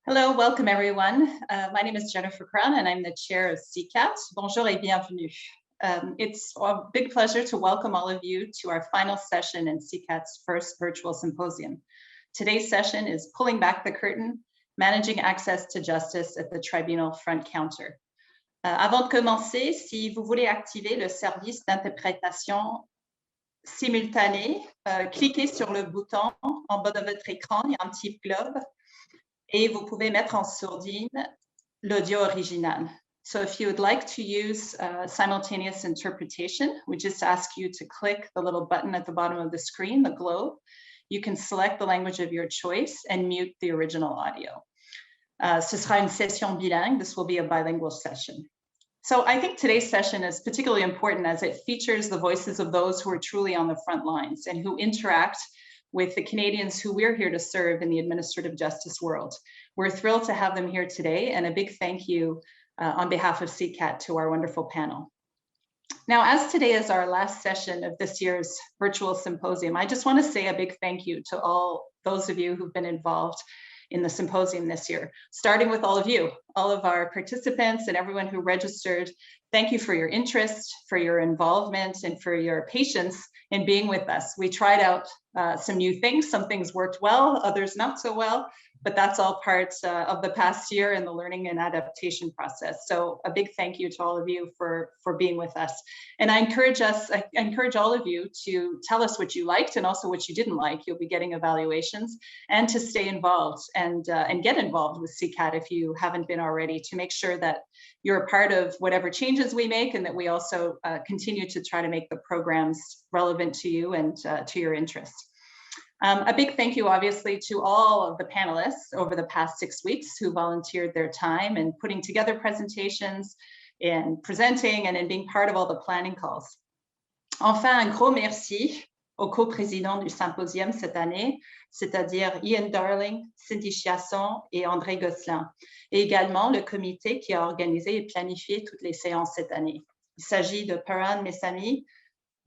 Hello, welcome everyone. My name is Jennifer Cran and I'm the chair of CCAT. Bonjour et bienvenue. It's a big pleasure to welcome all of you to our final session in CCAT's first virtual symposium. Today's session is Pulling Back the Curtain, Managing Access to Justice at the Tribunal Front Counter. Avant de commencer, si vous voulez activer le service d'interprétation simultanée, cliquez sur le bouton en bas de votre écran, il y a un petit globe. Et vous pouvez mettre en sourdine l'audio original. So if you would like to use simultaneous interpretation, we just ask you to click the little button at the bottom of the screen, the globe. You can select the language of your choice and mute the original audio. Ce sera une session bilingue. This will be a bilingual session. So I think today's session is particularly important as it features the voices of those who are truly on the front lines and who interact with the Canadians who we're here to serve in the administrative justice world. We're thrilled to have them here today, and a big thank you on behalf of CCAT to our wonderful panel. Now, as today is our last session of this year's virtual symposium, I just want to say a big thank you to all those of you who've been involved in the symposium this year, starting with all of you, all of our participants and everyone who registered. Thank you for your interest, for your involvement, and for your patience in being with us. We tried out some new things. Some things worked well, others not so well, but that's all part of the past year in the learning and adaptation process. So a big thank you to all of you for being with us. And I encourage all of you to tell us what you liked and also what you didn't like. You'll be getting evaluations, and to stay involved and get involved with CCAT if you haven't been already, to make sure that you're a part of whatever changes we make, and that we also continue to try to make the programs relevant to you and to your interests. A big thank you, obviously, to all of the panelists over the past 6 weeks who volunteered their time in putting together presentations, in presenting, and in being part of all the planning calls. Enfin, un gros merci aux co-présidents du symposium cette année, c'est-à-dire Ian Darling, Cindy Chiasson et André Gosselin, et également le comité qui a organisé et planifié toutes les séances cette année. Il s'agit de Paran Messami,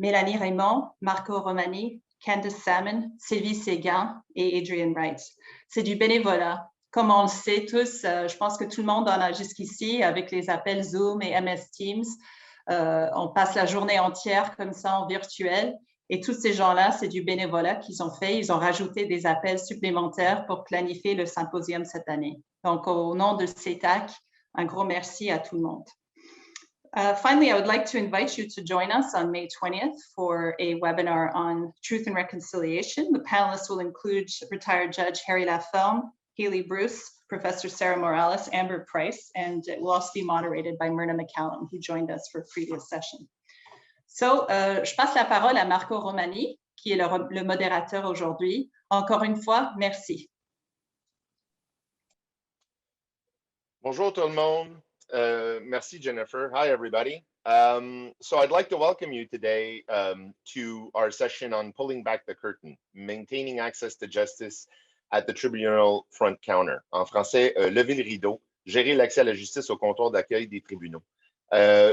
Mélanie Raymond, Marco Romani, Candace Salmon, Sylvie Séguin et Adrian Wright. C'est du bénévolat. Comme on le sait tous, je pense que tout le monde en a jusqu'ici avec les appels Zoom et MS Teams. On passe la journée entière comme ça en virtuel. Et tous ces gens-là, c'est du bénévolat qu'ils ont fait. Ils ont rajouté des appels supplémentaires pour planifier le symposium cette année. Donc, au nom de CETAC, un gros merci à tout le monde. Finally, I would like to invite you to join us on May 20th for a webinar on truth and reconciliation. The panelists will include retired Judge Harry Laferme, Healy Bruce, Professor Sarah Morales, Amber Price, and it will also be moderated by Myrna McCallum, who joined us for a previous session. So, je passe la parole à Marco Romani, qui est le modérateur aujourd'hui. Encore une fois, merci. Bonjour tout le monde. Merci, Jennifer. Hi, everybody. So I'd like to welcome you today to our session on pulling back the curtain, maintaining access to justice at the tribunal front counter. En français, lever le rideau, gérer l'accès à la justice au comptoir d'accueil des tribunaux.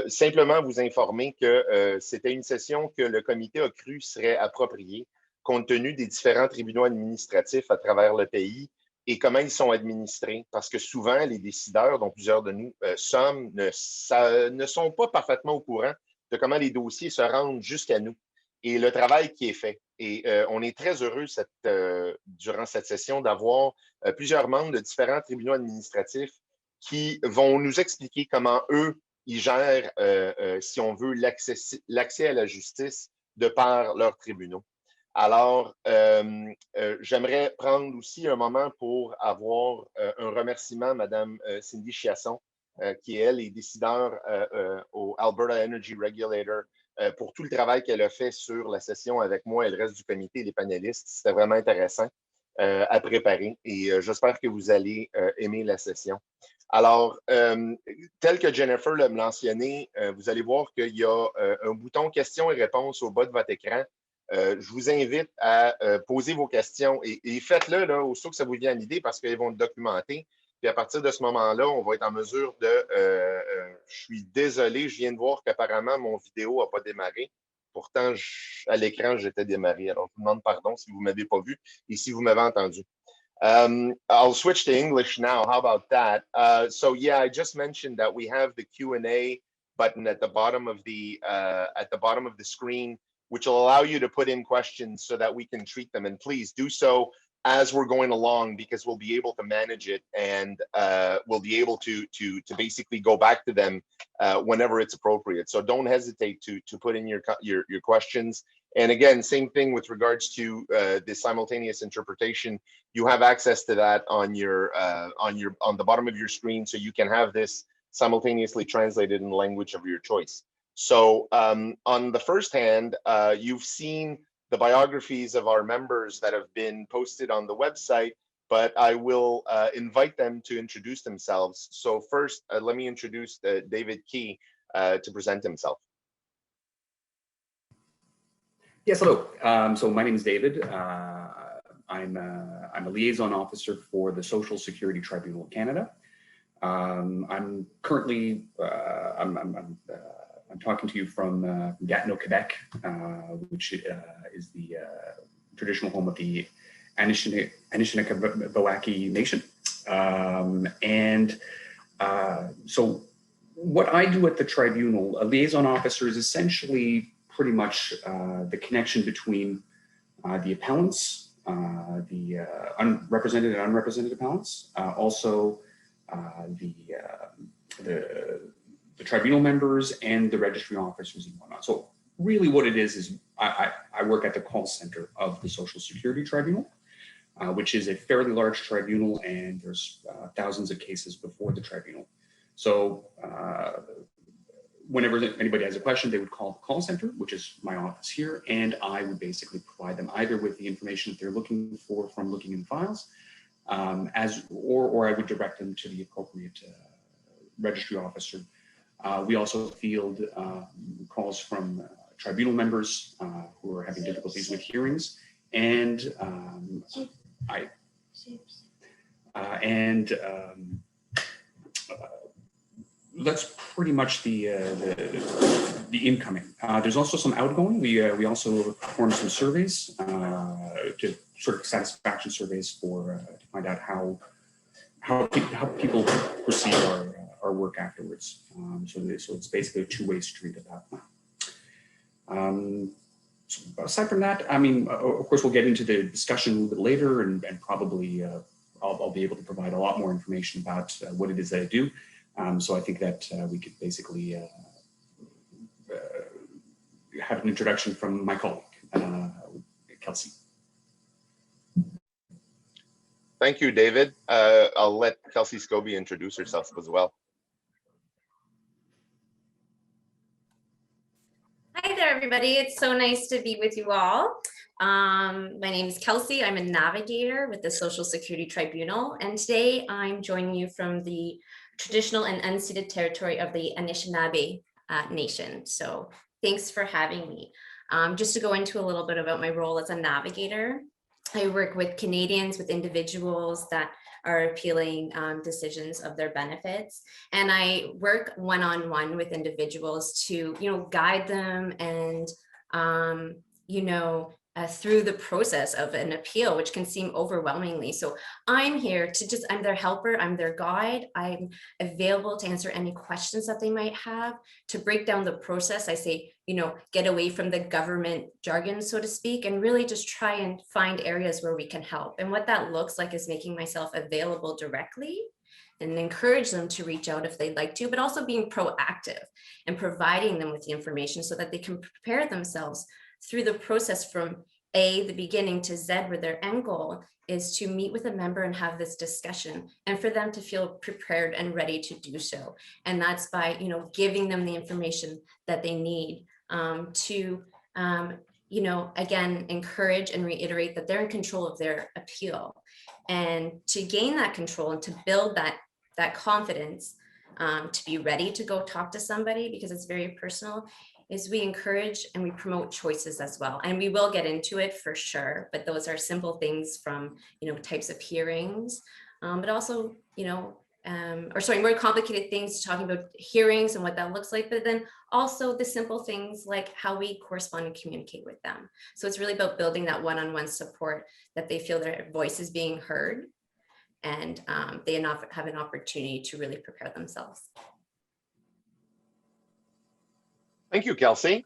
Simplement vous informer que c'était une session que le comité a cru serait appropriée compte tenu des différents tribunaux administratifs à travers le pays et comment ils sont administrés, parce que souvent, les décideurs, dont plusieurs de nous sommes, ne sont pas parfaitement au courant de comment les dossiers se rendent jusqu'à nous et le travail qui est fait. Et on est très heureux durant cette session d'avoir plusieurs membres de différents tribunaux administratifs qui vont nous expliquer comment eux, ils gèrent, si on veut, l'accès à la justice de par leurs tribunaux. Alors, j'aimerais prendre aussi un moment pour avoir un remerciement à Mme Cindy Chiasson, qui, elle, est décideur au Alberta Energy Regulator, pour tout le travail qu'elle a fait sur la session avec moi et le reste du comité et les panélistes. C'était vraiment intéressant à préparer et j'espère que vous allez aimer la session. Alors, tel que Jennifer l'a mentionné, vous allez voir qu'il y a un bouton questions et réponses au bas de votre écran. Je vous invite à poser vos questions et faites-le là, aussitôt que ça vous vient à l'idée parce qu'ils vont le documenter. Puis à partir de ce moment-là, on va être en mesure de... je suis désolé, je viens de voir qu'apparemment, mon vidéo n'a pas démarré. Pourtant, à l'écran, j'étais démarré. Alors, je vous demande pardon si vous ne m'avez pas vu et si vous m'avez entendu. I'll switch to English now. How about that? So yeah, I just mentioned that we have the Q&A button at the bottom of the screen, which will allow you to put in questions so that we can treat them. And please do so as we're going along, because we'll be able to manage it, and we'll be able to basically go back to them whenever it's appropriate. So don't hesitate to put in your questions. And again, same thing with regards to the simultaneous interpretation. You have access to that on the bottom of your screen, so you can have this simultaneously translated in the language of your choice. So on the first hand, you've seen the biographies of our members that have been posted on the website, but I will invite them to introduce themselves. So first, let me introduce David Key to present himself. Yes, hello. So my name is David. I'm a liaison officer for the Social Security Tribunal of Canada. I'm currently I'm talking to you from Gatineau, Quebec, which is the traditional home of the Anishinaabewaki Nation. So what I do at the tribunal, a liaison officer, is essentially pretty much the connection between the appellants, the represented and unrepresented appellants, also the tribunal members and the registry officers and whatnot. So really what it is I work at the call center of the Social Security Tribunal, which is a fairly large tribunal, and there's thousands of cases before the tribunal. So whenever anybody has a question, they would call the call center, which is my office here, and I would basically provide them either with the information that they're looking for from looking in files, or I would direct them to the appropriate registry officer. We also field calls from tribunal members who are having difficulties with hearings, and that's pretty much the incoming. There's also some outgoing. We also perform some surveys, to sort of satisfaction surveys to find out how people perceive our work afterwards. So it's basically a two-way street at that point. So aside from that, I mean, of course, we'll get into the discussion a little bit later, and probably I'll be able to provide a lot more information about what it is that I do. So I think that we could basically have an introduction from my colleague, Kelsey. Thank you, David. I'll let Kelsey Scobie introduce herself as well. Hi there, everybody. It's so nice to be with you all. My name is Kelsey. I'm a navigator with the Social Security Tribunal, and today I'm joining you from the traditional and unceded territory of the Anishinaabe Nation. So thanks for having me. Just to go into a little bit about my role as a navigator, I work with Canadians, with individuals that are appealing decisions of their benefits. And I work one-on-one with individuals to, guide them and, through the process of an appeal, which can seem overwhelmingly. So I'm here to I'm their helper, I'm their guide. I'm available to answer any questions that they might have, to break down the process. I say, get away from the government jargon, so to speak, and really just try and find areas where we can help. And what that looks like is making myself available directly and encourage them to reach out if they'd like to, but also being proactive and providing them with the information so that they can prepare themselves through the process from the beginning to Z, where their end goal is to meet with a member and have this discussion, and for them to feel prepared and ready to do so. And that's by, giving them the information that they need to, again, encourage and reiterate that they're in control of their appeal. And to gain that control and to build that confidence, to be ready to go talk to somebody, because it's very personal, is we encourage and we promote choices as well. And we will get into it for sure, but those are simple things from, types of hearings, but also, more complicated things, talking about hearings and what that looks like, but then also the simple things like how we correspond and communicate with them. So it's really about building that one-on-one support, that they feel their voice is being heard, and they have an opportunity to really prepare themselves. Thank you, Kelsey.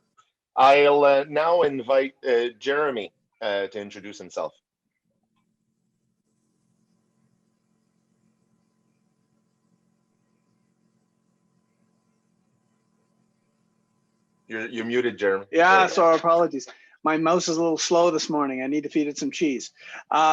I'll now invite Jeremy to introduce himself. You're muted, Jeremy. Yeah, so apologies. My mouse is a little slow this morning. I need to feed it some cheese.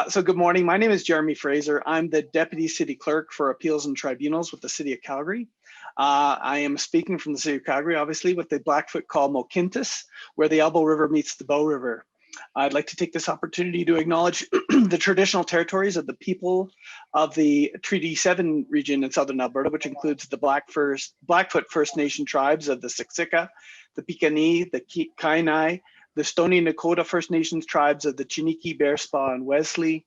So good morning. My name is Jeremy Fraser. I'm the Deputy City Clerk for Appeals and Tribunals with the City of Calgary. I am speaking from the City of Calgary, obviously, with the Blackfoot call Mohkinstsis, where the Elbow River meets the Bow River. I'd like to take this opportunity to acknowledge the traditional territories of the people of the Treaty 7 region in southern Alberta, which includes the Blackfoot First Nation tribes of the Siksika, the Piikani, the Kainai, the Stoney Nakoda First Nations tribes of the Chiniki, Bearspaw, and Wesley,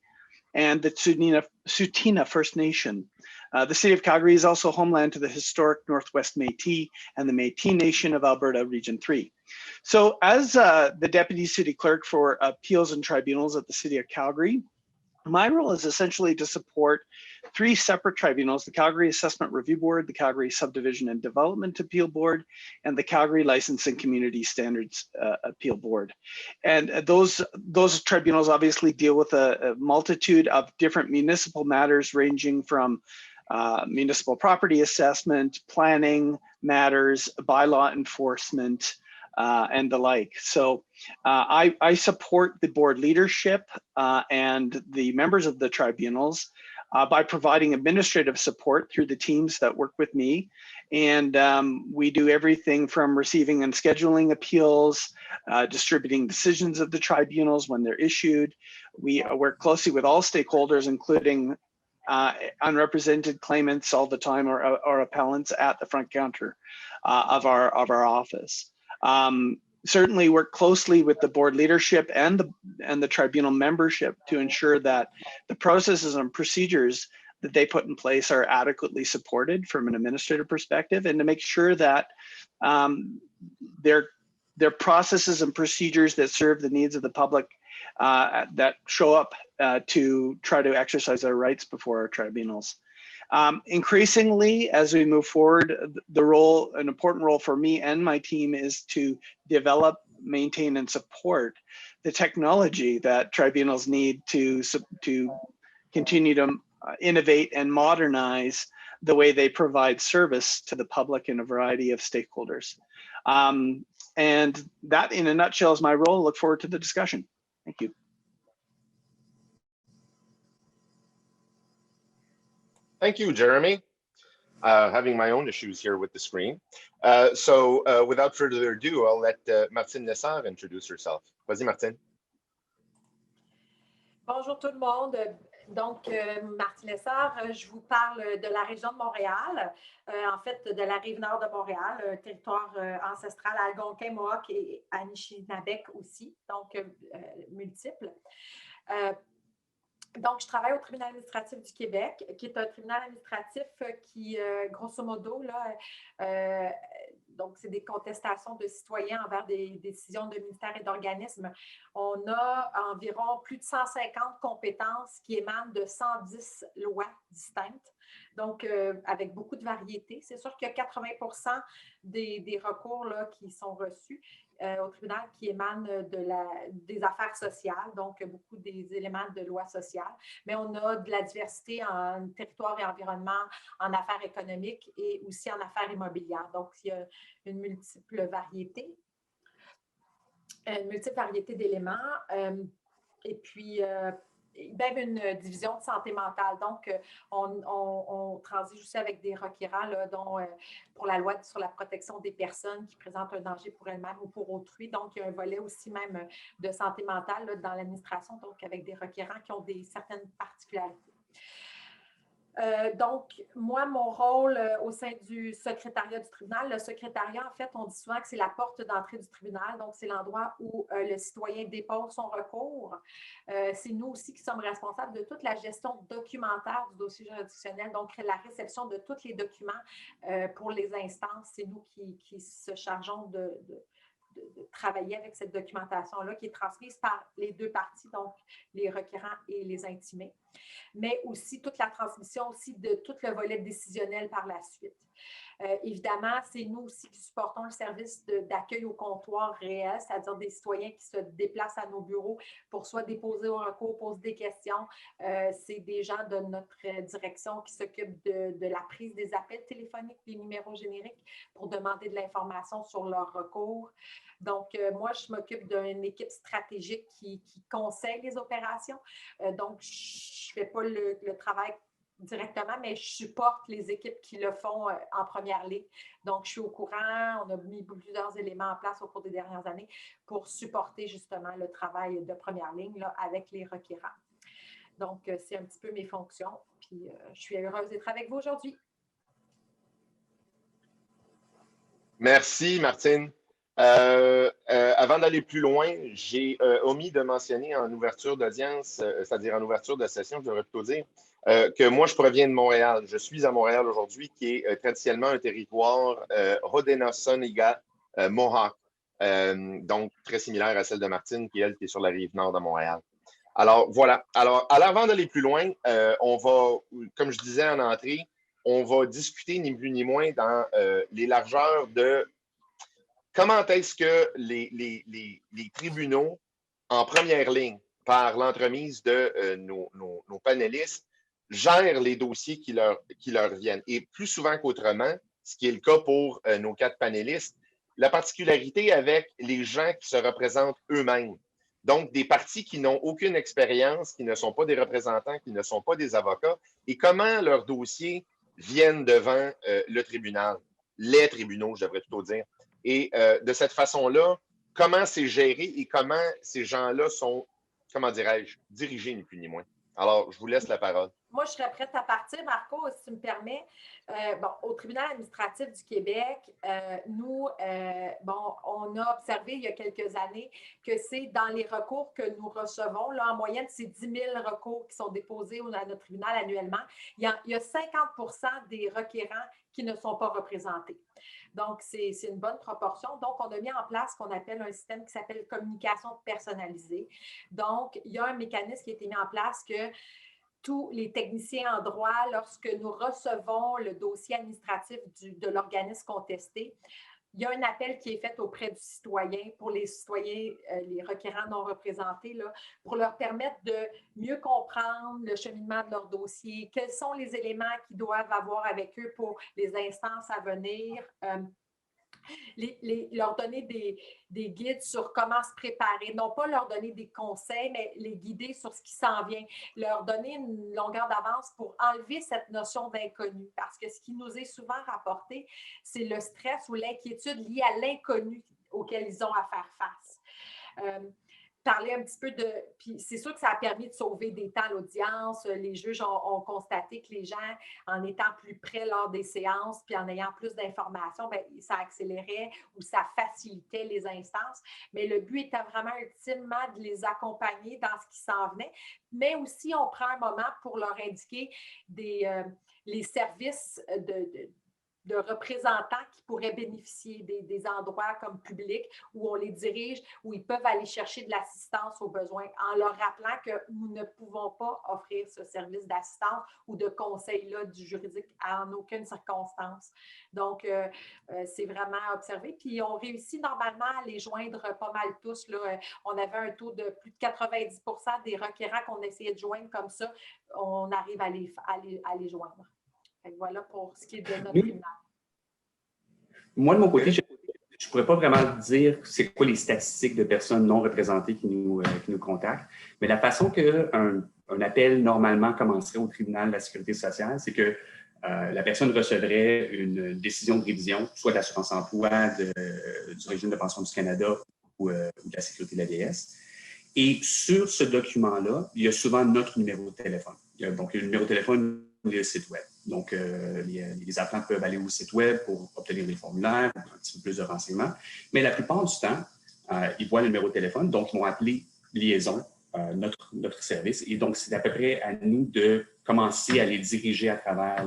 and the Tsuut'ina First Nation. The City of Calgary is also homeland to the historic Northwest Métis and the Métis Nation of Alberta Region 3. So as the Deputy City Clerk for Appeals and Tribunals at the City of Calgary, my role is essentially to support 3 separate tribunals: the Calgary Assessment Review Board, the Calgary Subdivision and Development Appeal Board, and the Calgary License and Community Standards Appeal Board. And those tribunals obviously deal with a multitude of different municipal matters, ranging from municipal property assessment, planning matters, bylaw enforcement, and the like. So I support the board leadership and the members of the tribunals by providing administrative support through the teams that work with me. And we do everything from receiving and scheduling appeals, distributing decisions of the tribunals when they're issued. We work closely with all stakeholders, including unrepresented claimants all the time, or appellants at the front counter of our office. Certainly work closely with the board leadership and the tribunal membership to ensure that the processes and procedures that they put in place are adequately supported from an administrative perspective, and to make sure that their processes and procedures that serve the needs of the public that show up to try to exercise their rights before our tribunals. Increasingly, as we move forward, an important role for me and my team is to develop, maintain, and support the technology that tribunals need to continue to innovate and modernize the way they provide service to the public and a variety of stakeholders. And that, in a nutshell, is my role. Look forward to the discussion. Thank you. Thank you, Jeremy. Having my own issues here with the screen. So without further ado, I'll let Martine Lessard introduce herself. Vas-y, Martine. Bonjour tout le monde. Donc, Martine Lessard, je vous parle de la région de Montréal, en fait de la rive nord de Montréal, un territoire ancestral algonquin, Mohawk et Anishinabek aussi, donc multiples. Donc, je travaille au tribunal administratif du Québec, qui est un tribunal administratif qui, grosso modo, là, donc c'est des contestations de citoyens envers des décisions de ministères et d'organismes. On a environ plus de 150 compétences qui émanent de 110 lois distinctes, donc avec beaucoup de variété. C'est sûr qu'il y a 80% des recours là, qui sont reçus au tribunal qui émanent des affaires sociales, donc beaucoup des éléments de loi sociale. Mais on a de la diversité en territoire et environnement, en affaires économiques et aussi en affaires immobilières. Donc, il y a une multiple variété d'éléments. Et puis, même une division de santé mentale. Donc, on transige aussi avec des requérants, là, dont pour la loi sur la protection des personnes qui présentent un danger pour elles-mêmes ou pour autrui. Donc, il y a un volet aussi même de santé mentale là, dans l'administration, donc avec des requérants qui ont certaines particularités. Donc, moi, mon rôle au sein du secrétariat du tribunal, le secrétariat, en fait, on dit souvent que c'est la porte d'entrée du tribunal, donc c'est l'endroit où le citoyen dépose son recours. C'est nous aussi qui sommes responsables de toute la gestion documentaire du dossier juridictionnel, donc la réception de tous les documents pour les instances. C'est nous qui se chargeons de travailler avec cette documentation-là qui est transmise par les deux parties, donc les requérants et les intimés, mais aussi toute la transmission aussi de tout le volet décisionnel par la suite. Évidemment, c'est nous aussi qui supportons le service d'accueil au comptoir réel, c'est-à-dire des citoyens qui se déplacent à nos bureaux pour soit déposer au recours, poser des questions. C'est des gens de notre direction qui s'occupent de la prise des appels téléphoniques, des numéros génériques pour demander de l'information sur leur recours. Donc, moi, je m'occupe d'une équipe stratégique qui conseille les opérations. Donc, je ne fais pas le travail directement, mais je supporte les équipes qui le font en première ligne. Donc, je suis au courant. On a mis plusieurs éléments en place au cours des dernières années pour supporter justement le travail de première ligne là, avec les requérants. Donc, c'est un petit peu mes fonctions. Puis, je suis heureuse d'être avec vous aujourd'hui. Merci, Martine. Avant d'aller plus loin, j'ai omis de mentionner en ouverture d'audience, c'est-à-dire en ouverture de session, je devrais plutôt dire, que moi, je proviens de Montréal. Je suis à Montréal aujourd'hui, qui est traditionnellement un territoire Haudenosaunee-Mohawk, donc très similaire à celle de Martine, qui, elle, qui est sur la rive nord de Montréal. Alors, voilà. Alors, avant d'aller plus loin, on va, comme je disais en entrée, on va discuter ni plus ni moins dans les largeurs de comment est-ce que les tribunaux, en première ligne, par l'entremise de nos panélistes, gèrent les dossiers qui leur viennent. Et plus souvent qu'autrement, ce qui est le cas pour nos 4 panélistes, la particularité avec les gens qui se représentent eux-mêmes. Donc, des parties qui n'ont aucune expérience, qui ne sont pas des représentants, qui ne sont pas des avocats, et comment leurs dossiers viennent devant le tribunal, les tribunaux, je devrais plutôt dire. Et de cette façon-là, comment c'est géré et comment ces gens-là sont, comment dirais-je, dirigés ni plus ni moins. Alors, je vous laisse la parole. Moi, je serais prête à partir, Marco, si tu me permets. Bon, au tribunal administratif du Québec, nous, on a observé il y a quelques années que c'est dans les recours que nous recevons, là, en moyenne, c'est 10 000 recours qui sont déposés à notre tribunal annuellement. Il y a 50% des requérants qui ne sont pas représentés. Donc, c'est une bonne proportion. Donc, on a mis en place ce qu'on appelle un système qui s'appelle communication personnalisée. Donc, il y a un mécanisme qui a été mis en place que tous les techniciens en droit, lorsque nous recevons le dossier administratif de l'organisme contesté, il y a un appel qui est fait auprès du citoyen pour les citoyens, les requérants non représentés, là, pour leur permettre de mieux comprendre le cheminement de leur dossier, quels sont les éléments qu'ils doivent avoir avec eux pour les instances à venir, leur donner des guides sur comment se préparer, non pas leur donner des conseils, mais les guider sur ce qui s'en vient, leur donner une longueur d'avance pour enlever cette notion d'inconnu. Parce que ce qui nous est souvent rapporté, c'est le stress ou l'inquiétude liée à l'inconnu auquel ils ont à faire face. Parler un petit peu de... Puis c'est sûr que ça a permis de sauver des temps à l'audience. Les juges ont constaté que les gens, en étant plus près lors des séances, puis en ayant plus d'informations, bien, ça accélérait ou ça facilitait les instances. Mais le but était vraiment ultimement de les accompagner dans ce qui s'en venait. Mais aussi, on prend un moment pour leur indiquer les services de représentants qui pourraient bénéficier des endroits comme publics où on les dirige, où ils peuvent aller chercher de l'assistance aux besoins, en leur rappelant que nous ne pouvons pas offrir ce service d'assistance ou de conseil-là du juridique en aucune circonstance. Donc, c'est vraiment observé. Puis, on réussit normalement à les joindre pas mal tous. Là. On avait un taux de plus de 90% des requérants qu'on essayait de joindre comme ça, on arrive à les joindre. Voilà pour ce qui est de notre tribunal. Moi, de mon côté, je ne pourrais pas vraiment dire c'est quoi les statistiques de personnes non représentées qui nous contactent, mais la façon qu'un appel normalement commencerait au tribunal de la sécurité sociale, c'est que la personne recevrait une décision de révision, soit de l'assurance-emploi, du régime de pension du Canada ou de la sécurité de l'ADS. Et sur ce document-là, il y a souvent notre numéro de téléphone. Donc, le numéro de téléphone, le site web. Donc, les appelants peuvent aller au site web pour obtenir des formulaires, un petit peu plus de renseignements. Mais la plupart du temps, ils voient le numéro de téléphone, donc ils vont appeler liaison, notre service. Et donc, c'est à peu près à nous de commencer à les diriger à travers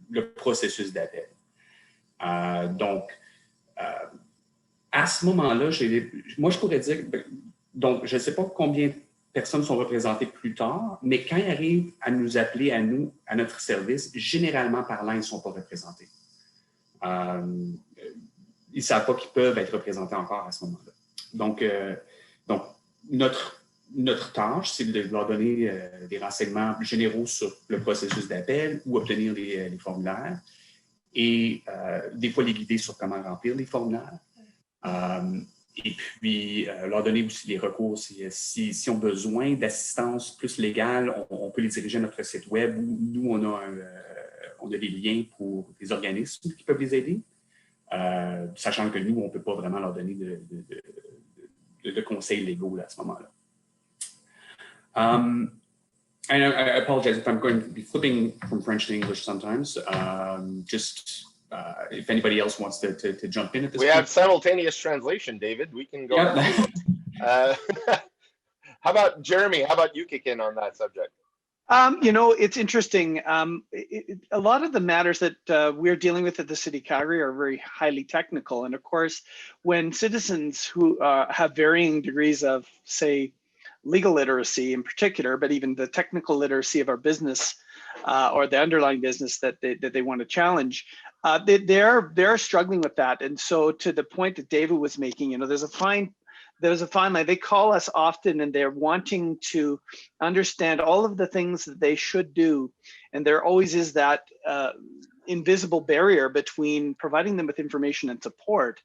le processus d'appel. Donc, À ce moment-là, moi, je pourrais dire, donc, je ne sais pas combien de personnes sont représentées plus tard, mais quand ils arrivent à nous appeler, à nous, à notre service, généralement parlant, ils ne sont pas représentés. Ils ne savent pas qu'ils peuvent être représentés encore à ce moment-là. Donc notre tâche, c'est de leur donner des renseignements généraux sur le processus d'appel ou obtenir les formulaires et des fois les guider sur comment remplir les formulaires. Et puis leur donner aussi des recours si on a besoin d'assistance plus légale, on peut les diriger à notre site web où nous, on a des liens pour des organismes qui peuvent les aider, sachant que nous, on ne peut pas vraiment leur donner de conseils légaux là, à ce moment-là. And I apologize if I'm going to be flipping from French to English sometimes. If anybody else wants to jump in at this point. We have simultaneous translation, David. We can go. Yep. How about Jeremy? How about you kick in on that subject? You know, it's interesting. A lot of the matters that we're dealing with at the City of Calgary are very highly technical. And of course, when citizens who have varying degrees of, say, legal literacy in particular, but even the technical literacy of our business or the underlying business that they want to challenge, they're struggling with that. And so to the point that David was making, you know, there's a fine line. They call us often and they're wanting to understand all of the things that they should do. And there always is that invisible barrier between providing them with information and support,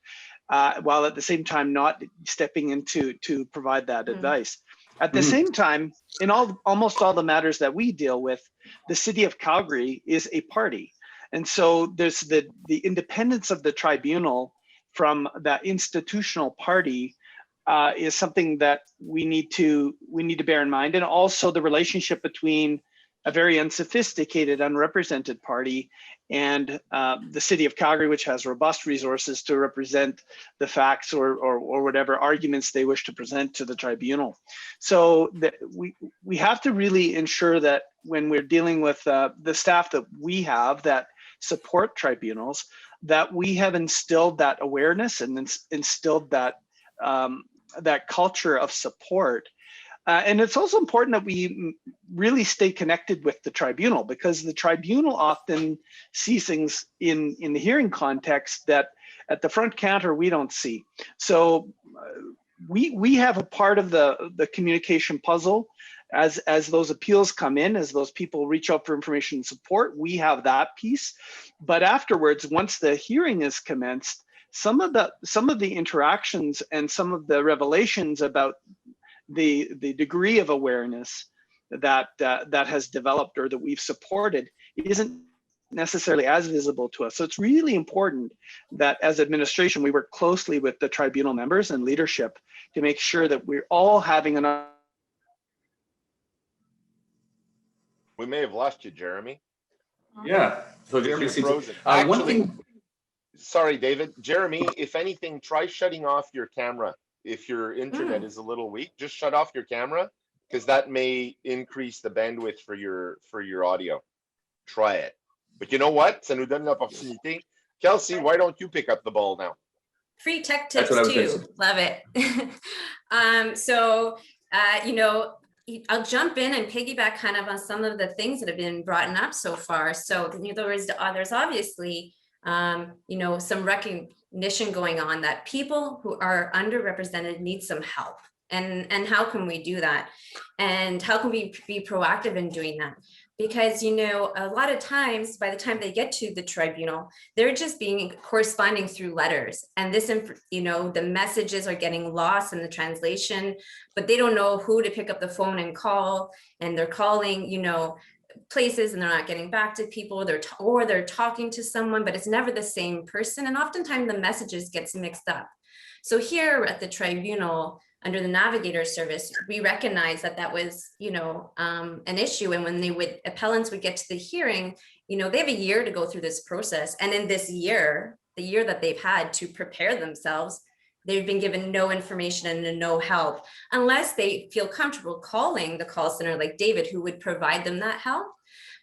while at the same time not stepping in to provide that advice. At the same time, in almost all the matters that we deal with, the City of Calgary is a party. And so there's the independence of the tribunal from that institutional party is something that we need to bear in mind, and also the relationship between a very unsophisticated, unrepresented party and the City of Calgary, which has robust resources to represent the facts or whatever arguments they wish to present to the tribunal. So that we have to really ensure that when we're dealing with the staff that we have that support tribunals, that we have instilled that awareness and instilled that that culture of support. And it's also important that we really stay connected with the tribunal, because the tribunal often sees things in the hearing context that at the front counter we don't see. So we have a part of the communication puzzle as those appeals come in, as those people reach out for information and support, we have that piece. But afterwards, once the hearing is commenced, some of the interactions and some of the revelations about the degree of awareness that has developed or that we've supported isn't necessarily as visible to us. So it's really important that as administration, we work closely with the tribunal members and leadership to make sure that we're all having an. We may have lost you, Jeremy. Yeah, so Jeremy seems frozen. Actually, sorry, David. Jeremy, if anything, try shutting off your camera. If your internet is a little weak, just shut off your camera, because that may increase the bandwidth for your audio. Try it. But you know what? Ça nous donne l'opportunité. Kelsey, why don't you pick up the ball now? Free tech tips too. Love it. You know, I'll jump in and piggyback kind of on some of the things that have been brought up so far. So there's obviously, you know, some recognition going on that people who are underrepresented need some help. And how can we do that? And how can we be proactive in doing that? Because, you know, a lot of times by the time they get to the tribunal, they're just corresponding through letters. And this, you know, the messages are getting lost in the translation, but they don't know who to pick up the phone and call. And they're calling, you know, places and they're not getting back to people. They're talking to someone, but it's never the same person. And oftentimes the messages gets mixed up. So here at the tribunal, under the navigator service, we recognize that was, you know, an issue. And when appellants would get to the hearing, you know, they have a year to go through this process. And in this year, the year that they've had to prepare themselves, they've been given no information and no help unless they feel comfortable calling the call center like David, who would provide them that help.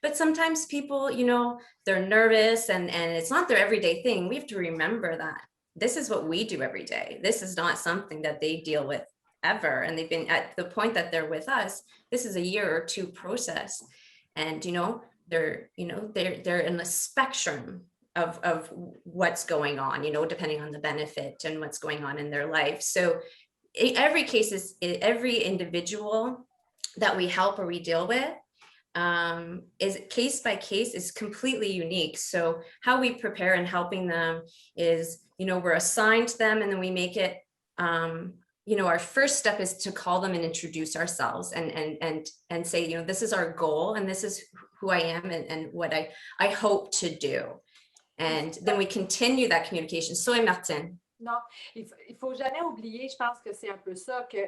But sometimes people, you know, they're nervous and it's not their everyday thing. We have to remember that this is what we do every day. This is not something that they deal with ever. And they've been at the point that they're with us. This is a year or two process. And, they're in a spectrum of what's going on, depending on the benefit and what's going on in their life. So every individual that we help or we deal with is case by case is completely unique. So how we prepare and helping them is, we're assigned to them, and then we make it, our first step is to call them and introduce ourselves and say, this is our goal and this is who I am and what I hope to do. And then we continue that communication. Soy Martine. Non, il faut jamais oublier, je pense que c'est un peu ça, que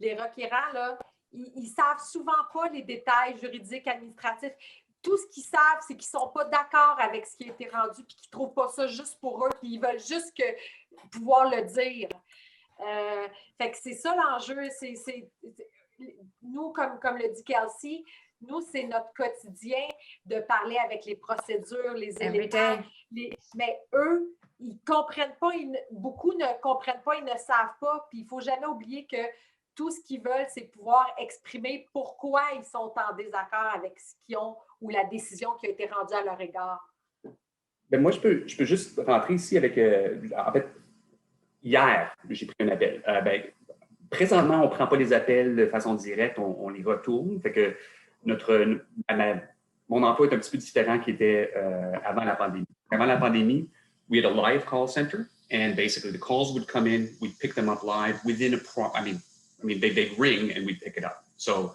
les requérants, là, ils savent souvent pas les détails juridiques, administratifs. Tout ce qu'ils savent, c'est qu'ils sont pas d'accord avec ce qui a été rendu, puis qu'ils trouvent pas ça juste pour eux, puis ils veulent juste pouvoir le dire. Fait que c'est ça l'enjeu. Nous, comme le dit Kelsey, nous, c'est notre quotidien de parler avec les procédures, les éléments. Mais eux, ils comprennent pas, beaucoup ne comprennent pas, ils ne savent pas. Puis il ne faut jamais oublier que tout ce qu'ils veulent, c'est pouvoir exprimer pourquoi ils sont en désaccord avec ce qu'ils ont ou la décision qui a été rendue à leur égard. Ben moi, je peux juste rentrer ici avec... en fait, hier, j'ai pris un appel. Présentement, on ne prend pas les appels de façon directe, on les retourne. Fait que mon emploi est un petit peu différent qui était avant la pandémie. Avant la pandémie, we had a live call center, and basically the calls would come in, we'd pick them up live within they'd ring and we'd pick it up. So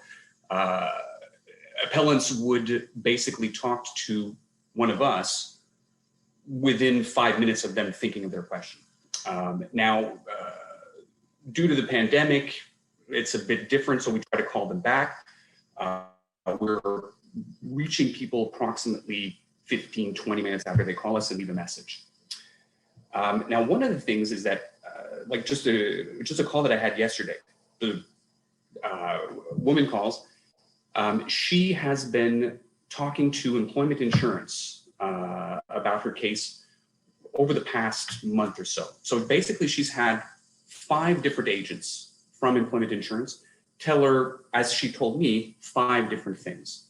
appellants would basically talk to one of us within 5 minutes of them thinking of their question. Now, due to the pandemic, it's a bit different, so we try to call them back. We're reaching people approximately 15, 20 minutes after they call us and leave a message. Now, one of the things is that, just a call that I had yesterday, the woman calls, she has been talking to employment insurance about her case over the past month or so. So basically, she's had 5 different agents from employment insurance tell her, as she told me, 5 different things.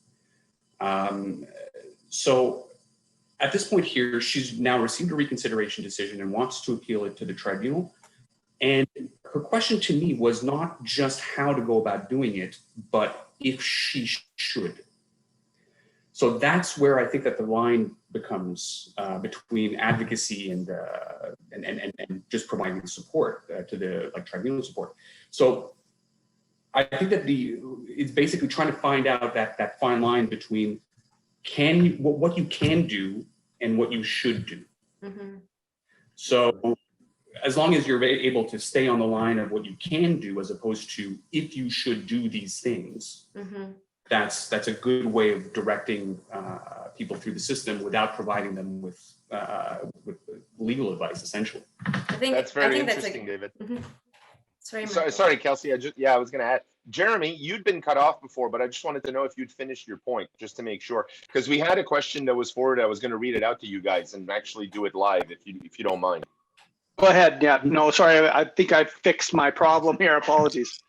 So at this point here, she's now received a reconsideration decision and wants to appeal it to the tribunal. And her question to me was not just how to go about doing it, but if she should. So that's where I think that the line becomes between advocacy and just providing support to the tribunal support. So I think that it's basically trying to find out that fine line between what you can do and what you should do. Mm-hmm. So as long as you're able to stay on the line of what you can do, as opposed to if you should do these things, mm-hmm. that's a good way of directing people through the system without providing them with legal advice, essentially. I think that's very interesting, David. Mm-hmm. Sorry, Kelsey. I was going to add. Jeremy, you'd been cut off before, but I just wanted to know if you'd finished your point, just to make sure, because we had a question that was forwarded. I was going to read it out to you guys and actually do it live, if you don't mind. Go ahead. Yeah. No, sorry. I think I fixed my problem here. Apologies.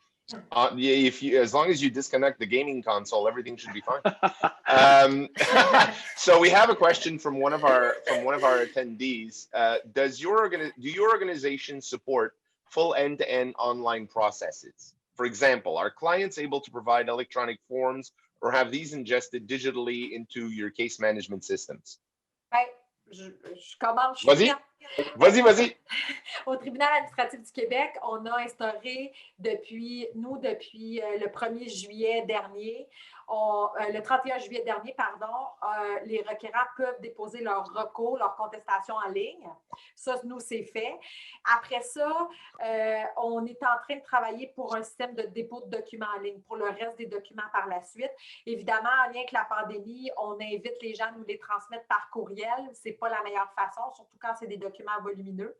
Yeah, as long as you disconnect the gaming console, everything should be fine. So we have a question from one of our attendees. Do your organization support full end-to-end online processes? For example, are clients able to provide electronic forms or have these ingested digitally into your case management systems? Je commence. Vas-y. Au tribunal administratif du Québec, on a instauré depuis le 1er juillet dernier, le 31 juillet dernier, les requérants peuvent déposer leur recours, leur contestation en ligne. Ça, nous, c'est fait. Après ça, on est en train de travailler pour un système de dépôt de documents en ligne pour le reste des documents par la suite. Évidemment, en lien avec la pandémie, on invite les gens à nous les transmettre par courriel. Ce n'est pas la meilleure façon, surtout quand c'est des documents volumineux.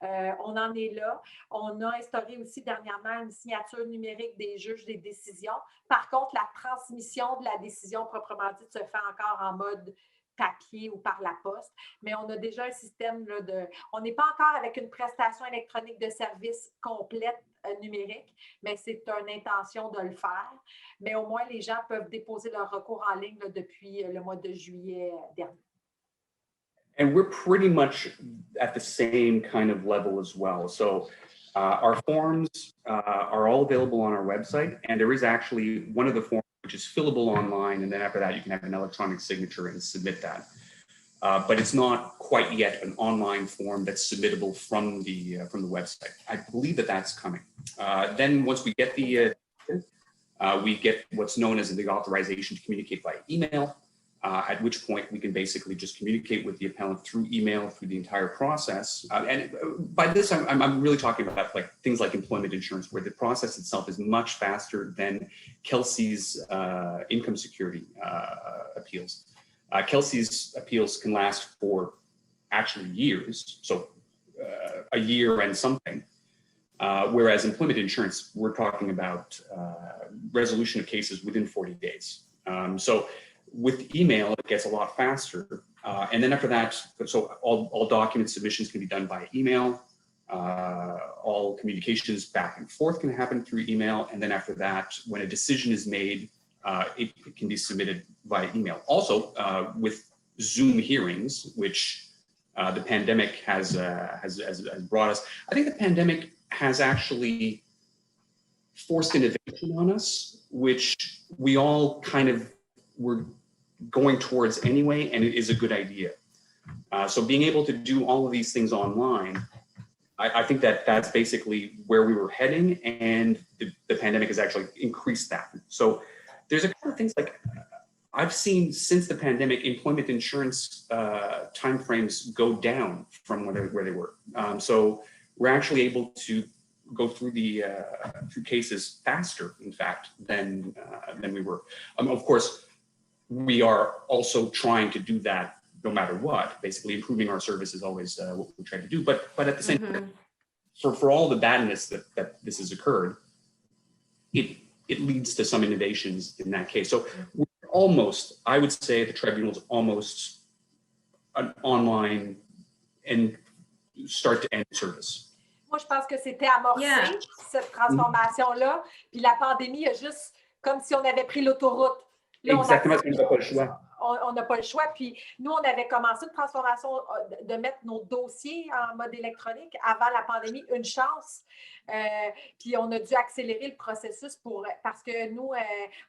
On en est là. On a instauré aussi dernièrement une signature numérique des juges des décisions. Par contre, la transmission de la décision proprement dite se fait encore en mode papier ou par la poste, mais on a déjà un système là, on n'est pas encore avec une prestation électronique de service complète numérique, mais c'est une intention de le faire. Mais au moins, les gens peuvent déposer leur recours en ligne là, depuis le mois de juillet dernier. And we're pretty much at the same kind of level as well. So our forms are all available on our website, and there is actually one of the forms which is fillable online, and then after that you can have an electronic signature and submit that. But it's not quite yet an online form that's submittable from the website. I believe that that's coming. Then once we get we get what's known as the authorization to communicate by email. At which point we can basically just communicate with the appellant through email through the entire process. And by this, I'm really talking about like things like employment insurance, where the process itself is much faster than Kelsey's income security appeals. Kelsey's appeals can last for actually years, so a year and something. Whereas employment insurance, we're talking about resolution of cases within 40 days. So with email, it gets a lot faster. And then after that, so all document submissions can be done by email. All communications back and forth can happen through email. And then after that, when a decision is made, it can be submitted via email. Also, with Zoom hearings, which the pandemic has brought us, I think the pandemic has actually forced innovation on us, which we all kind of were going towards anyway, and it is a good idea. So being able to do all of these things online, I think that's basically where we were heading, and the pandemic has actually increased that. So there's a couple of things like I've seen since the pandemic, employment insurance timeframes go down from where they were. So we're actually able to go through through cases faster, in fact, than we were. Of course, we are also trying to do that no matter what. Basically, improving our service is always what we try to do. But at the same time, for all the badness that this has occurred, it leads to some innovations in that case. So we're almost, I would say, the tribunal is almost an online and start to end service. Moi, je pense que c'était amorcé, cette transformation-là. Puis la pandémie a juste, comme si on avait pris l'autoroute. Là, exactement, on n'a pas le choix. On n'a pas le choix. Puis nous, on avait commencé une transformation de mettre nos dossiers en mode électronique avant la pandémie, une chance. Puis on a dû accélérer le processus parce que nous,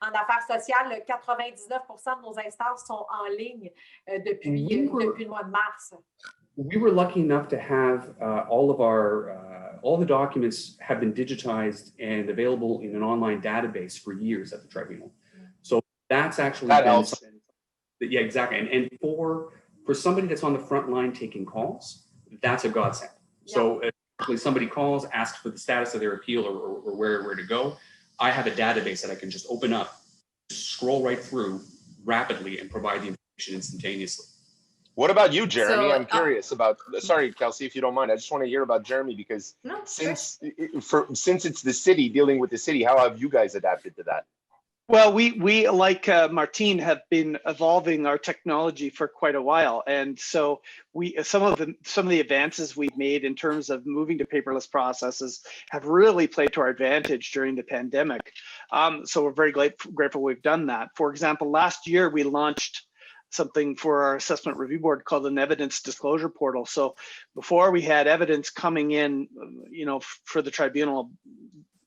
en affaires sociales, 99% de nos instances sont en ligne depuis le mois de mars. We were lucky enough to have all the documents have been digitized and available in an online database for years at the tribunal. So that's actually been something. Yeah, exactly. And for somebody that's on the front line taking calls, that's a godsend. Yeah. So if somebody calls, asks for the status of their appeal or where to go, I have a database that I can just open up, scroll right through rapidly and provide the information instantaneously. What about you, Jeremy? I'm curious about, sorry, Kelsey, if you don't mind, I just want to hear about Jeremy because since it's the city, dealing with the city, how have you guys adapted to that? Well, we like Martine have been evolving our technology for quite a while, and so some of the advances we've made in terms of moving to paperless processes have really played to our advantage during the pandemic. So we're very grateful we've done that. For example, last year we launched something for our assessment review board called an evidence disclosure portal. So before we had evidence coming in, for the tribunal,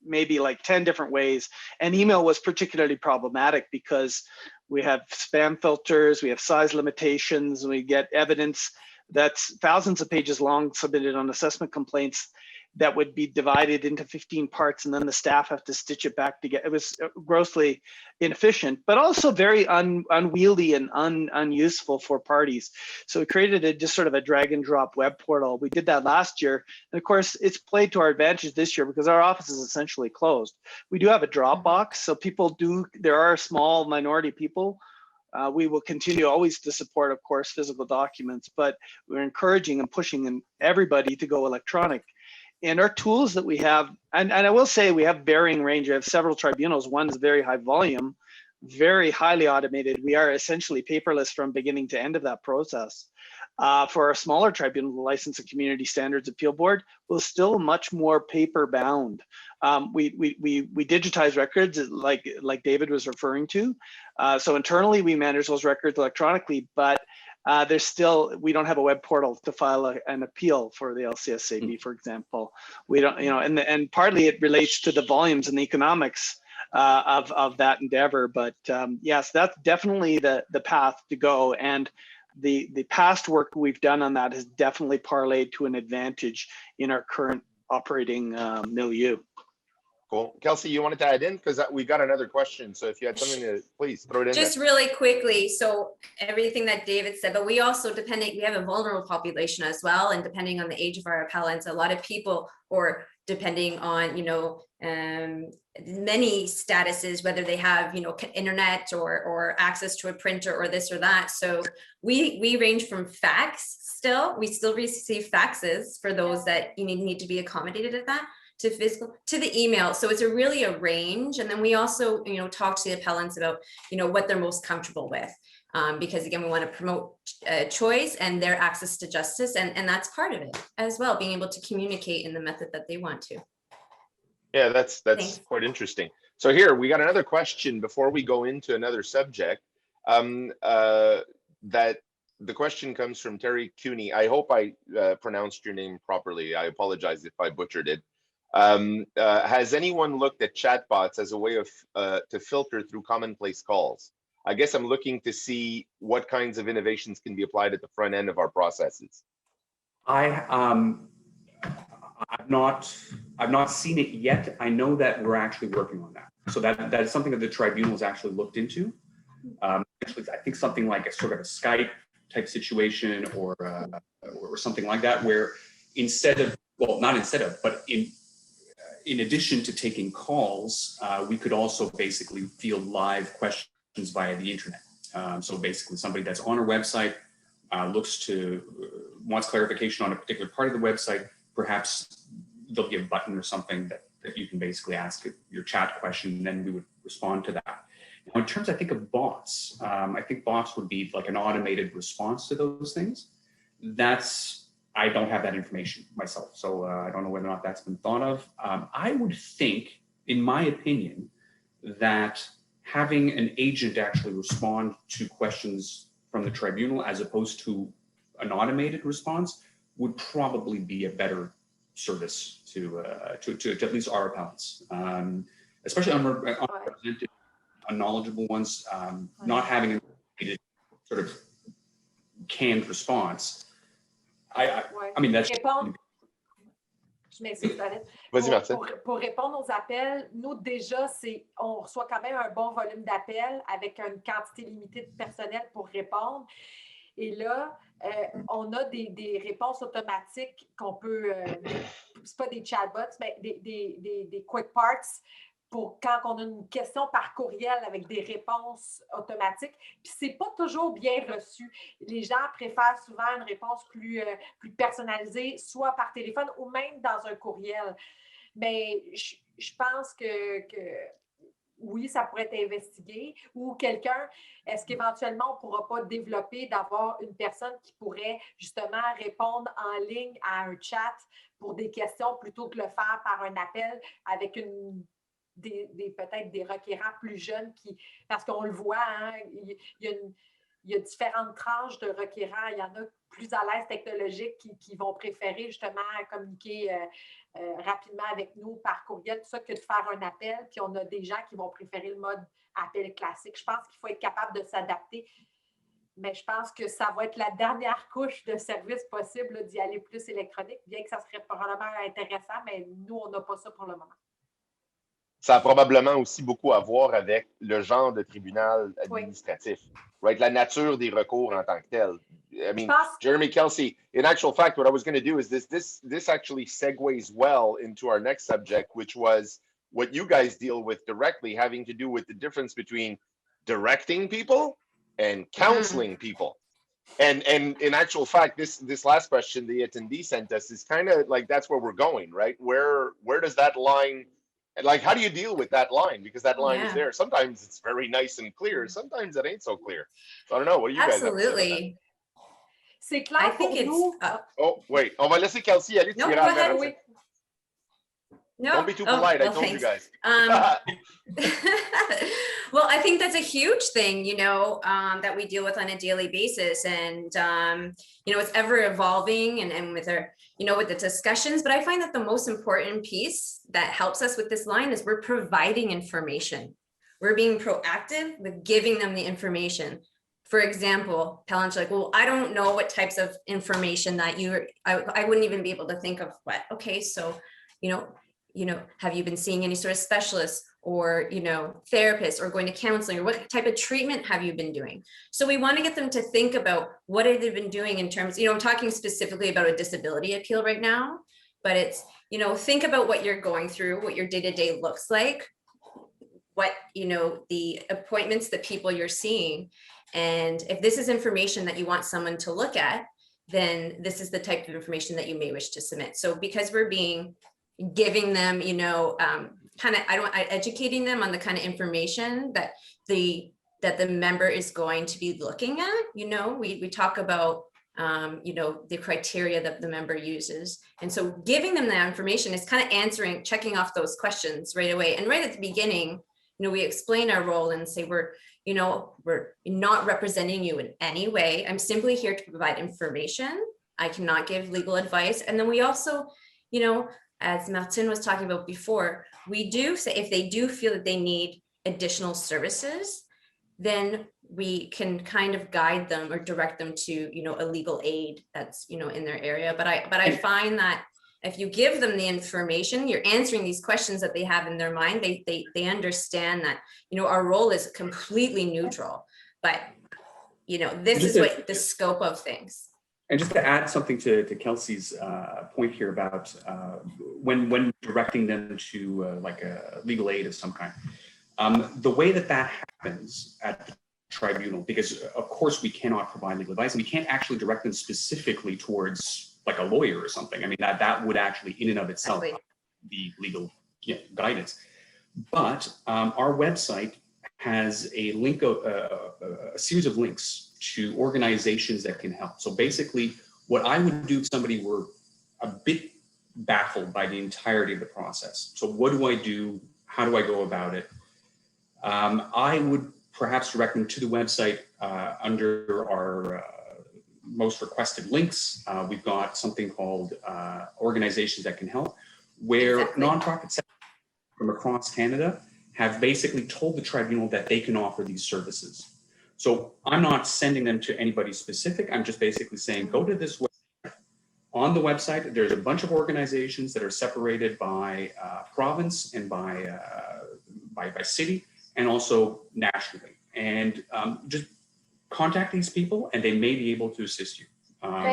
maybe like 10 different ways. And email was particularly problematic because we have spam filters, we have size limitations, we get evidence that's thousands of pages long submitted on assessment complaints that would be divided into 15 parts, and then the staff have to stitch it back together. It was grossly inefficient, but also very unwieldy and unuseful for parties. So we created just sort of a drag and drop web portal. We did that last year. And of course, it's played to our advantage this year because our office is essentially closed. We do have a Dropbox, so there are small minority people. We will continue always to support, of course, physical documents, but we're encouraging and pushing everybody to go electronic. And our tools that we have, and I will say we have varying range. I have several tribunals. One is very high volume, very highly automated. We are essentially paperless from beginning to end of that process. For our smaller tribunal, the License and Community Standards Appeal Board was still much more paper bound. We digitize records like David was referring to. So internally we manage those records electronically, but there's still, we don't have a web portal to file an appeal for the LCSAB, for example. We don't, and partly it relates to the volumes and the economics of that endeavor. But yes, that's definitely the path to go. And the past work we've done on that has definitely parlayed to an advantage in our current operating milieu. Cool. Kelsey, you wanted to add in? Because we got another question. So if you had something to, please throw it in. Just really quickly. So everything that David said, but we also, we have a vulnerable population as well. And depending on the age of our appellants, a lot of people, or depending on, many statuses, whether they have, internet or access to a printer or this or that. So we range from fax still. We still receive faxes for those that need to be accommodated at that, to physical, to the email. So it's really a range. And then we also, talk to the appellants about, what they're most comfortable with. Because again, we want to promote choice and their access to justice. And that's part of it as well, being able to communicate in the method that they want to. Yeah, that's quite interesting. So here, we got another question before we go into another subject. That the question comes from Terry Cooney. I hope I pronounced your name properly. I apologize if I butchered it. Has anyone looked at chatbots as a way of to filter through commonplace calls? I guess I'm looking to see what kinds of innovations can be applied at the front end of our processes. I've not seen it yet. I know that we're actually working on that. So that is something that the tribunal has actually looked into. Actually, I think something like a sort of a Skype type situation or something like that, where instead of, well, not instead of, but in addition to taking calls, we could also basically field live questions via the internet. So basically somebody that's on our website wants clarification on a particular part of the website, perhaps there'll be a button or something that you can basically ask your chat question, and then we would respond to that. Now, in terms, I think, of bots, I think bots would be like an automated response to those things. I don't have that information myself, so I don't know whether or not that's been thought of. I would think, in my opinion, that having an agent actually respond to questions from the tribunal as opposed to an automated response would probably be a better service to at least our appellants, especially unrepresented, unknowledgeable ones. Not having a sort of canned response. I mean, that's. Je m'excuse, David. Vas-y, Martine. Pour répondre aux appels, nous, déjà, on reçoit quand même un bon volume d'appels avec une quantité limitée de personnel pour répondre. Et là, on a des réponses automatiques qu'on peut, c'est pas des chatbots, mais des quick parts pour quand on a une question par courriel avec des réponses automatiques. Puis c'est pas toujours bien reçu. Les gens préfèrent souvent une réponse plus personnalisée, soit par téléphone ou même dans un courriel. Mais je pense que oui, ça pourrait être investigué. Ou quelqu'un, est-ce qu'éventuellement, on ne pourra pas développer d'avoir une personne qui pourrait justement répondre en ligne à un chat pour des questions plutôt que le faire par un appel avec peut-être des requérants plus jeunes parce qu'on le voit, hein, il y a différentes tranches de requérants. Il y en a plus à l'aise technologiques qui vont préférer justement communiquer rapidement avec nous par courriel, tout ça, que de faire un appel. Puis on a des gens qui vont préférer le mode appel classique. Je pense qu'il faut être capable de s'adapter. Mais je pense que ça va être la dernière couche de service possible d'y aller plus électronique, bien que ça serait probablement intéressant, mais nous, on n'a pas ça pour le moment. Ça a probablement aussi beaucoup à voir avec le genre de tribunal administratif, right? La nature des recours en tant que tel. I mean, Jeremy, Kelsey, in actual fact, what I was going to do is this actually segues well into our next subject, which was what you guys deal with directly, having to do with the difference between directing people and counseling people. And in actual fact, this last question the attendee sent us is kind of like that's where we're going, right? Where does that line And like, how do you deal with that line? Because that line is Yeah. there. Sometimes it's very nice and clear. Sometimes it ain't so clear. So I don't know. What do you guys have to say about that? Absolutely. C'est clair I pour think it's, nous. Oh, wait. On va laisser Kelsey aller No, tirer go à ahead. mer. Oui. no. Don't be too polite. I well, told thanks. you guys. Well, I think that's a huge thing, you know, that we deal with on a daily basis. And, you know, it's ever evolving and with our, you know, with the discussions. But I find that the most important piece that helps us with this line is we're providing information. We're being proactive with giving them the information. For example, Palan's like, well, I don't know what types of information that I wouldn't even be able to think of what. Okay, so, you know, have you been seeing any sort of specialists or, you know, therapists or going to counseling, or what type of treatment have you been doing? So we want to get them to think about what have they been doing in terms, you know, I'm talking specifically about a disability appeal right now, but it's, you know, think about what you're going through, what your day-to-day looks like, what, you know, the appointments, the people you're seeing. And if this is information that you want someone to look at, then this is the type of information that you may wish to submit. So because we're giving them, you know, kind of, educating them on the kind of information that the member is going to be looking at, you know, we talk about, you know, the criteria that the member uses. And so giving them that information is kind of checking off those questions right away. And right at the beginning, you know, we explain our role and say, we're not representing you in any way. I'm simply here to provide information. I cannot give legal advice. And then we also, you know, as Martin was talking about before, we do say if they do feel that they need additional services, then we can kind of guide them or direct them to, you know, a legal aid that's, you know, in their area. But I find that if you give them the information, you're answering these questions that they have in their mind, they understand that, you know, our role is completely neutral, but, you know, this is what the scope of things. And just to add something to Kelsey's point here about when directing them to like a legal aid of some kind, the way that happens at the tribunal, because of course we cannot provide legal advice, and we can't actually direct them specifically towards like a lawyer or something. I mean, that would actually in and of itself be legal guidance. But our website has a link, a series of links to organizations that can help. So basically, what I would do if somebody were a bit baffled by the entirety of the process. So what do I do? How do I go about it? I would perhaps direct them to the website under our most requested links. We've got something called Organizations That Can Help, where nonprofits from across Canada have basically told the tribunal that they can offer these services. So I'm not sending them to anybody specific. I'm just basically saying, go to this website. On the website, there's a bunch of organizations that are separated by province and by city, and also nationally. And just contact these people and they may be able to assist you.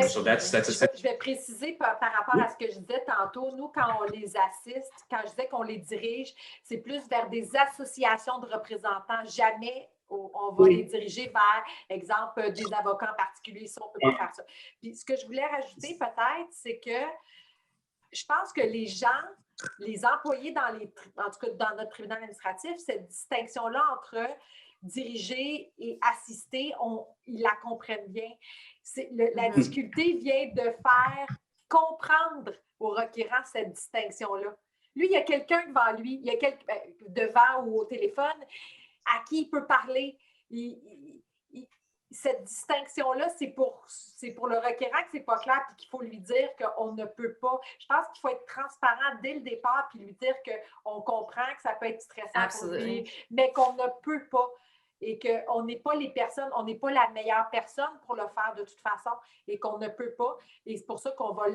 So that's essential. Je vais préciser par rapport à ce que je disais tantôt. Nous, quand on les assiste, quand je disais qu'on les dirige, c'est plus vers des associations de représentants. Jamais on va les diriger vers, exemple, des avocats en particulier. Si on ne peut pas faire ça. Puis ce que je voulais rajouter peut-être, c'est que je pense que les gens, les employés en tout cas dans notre tribunal administratif, cette distinction-là entre diriger et assister, ils la comprennent bien. La difficulté vient de faire comprendre aux requérants cette distinction-là. Lui, il y a quelqu'un devant lui, il y a quelqu'un devant ou au téléphone à qui il peut parler. Cette distinction-là, c'est pour le requérant que ce n'est pas clair et qu'il faut lui dire qu'on ne peut pas. Je pense qu'il faut être transparent dès le départ puis lui dire qu'on comprend que ça peut être stressant pour lui, mais qu'on ne peut pas. Et qu'on n'est pas les personnes, on n'est pas la meilleure personne pour le faire de toute façon et qu'on ne peut pas. Et c'est pour ça qu'on va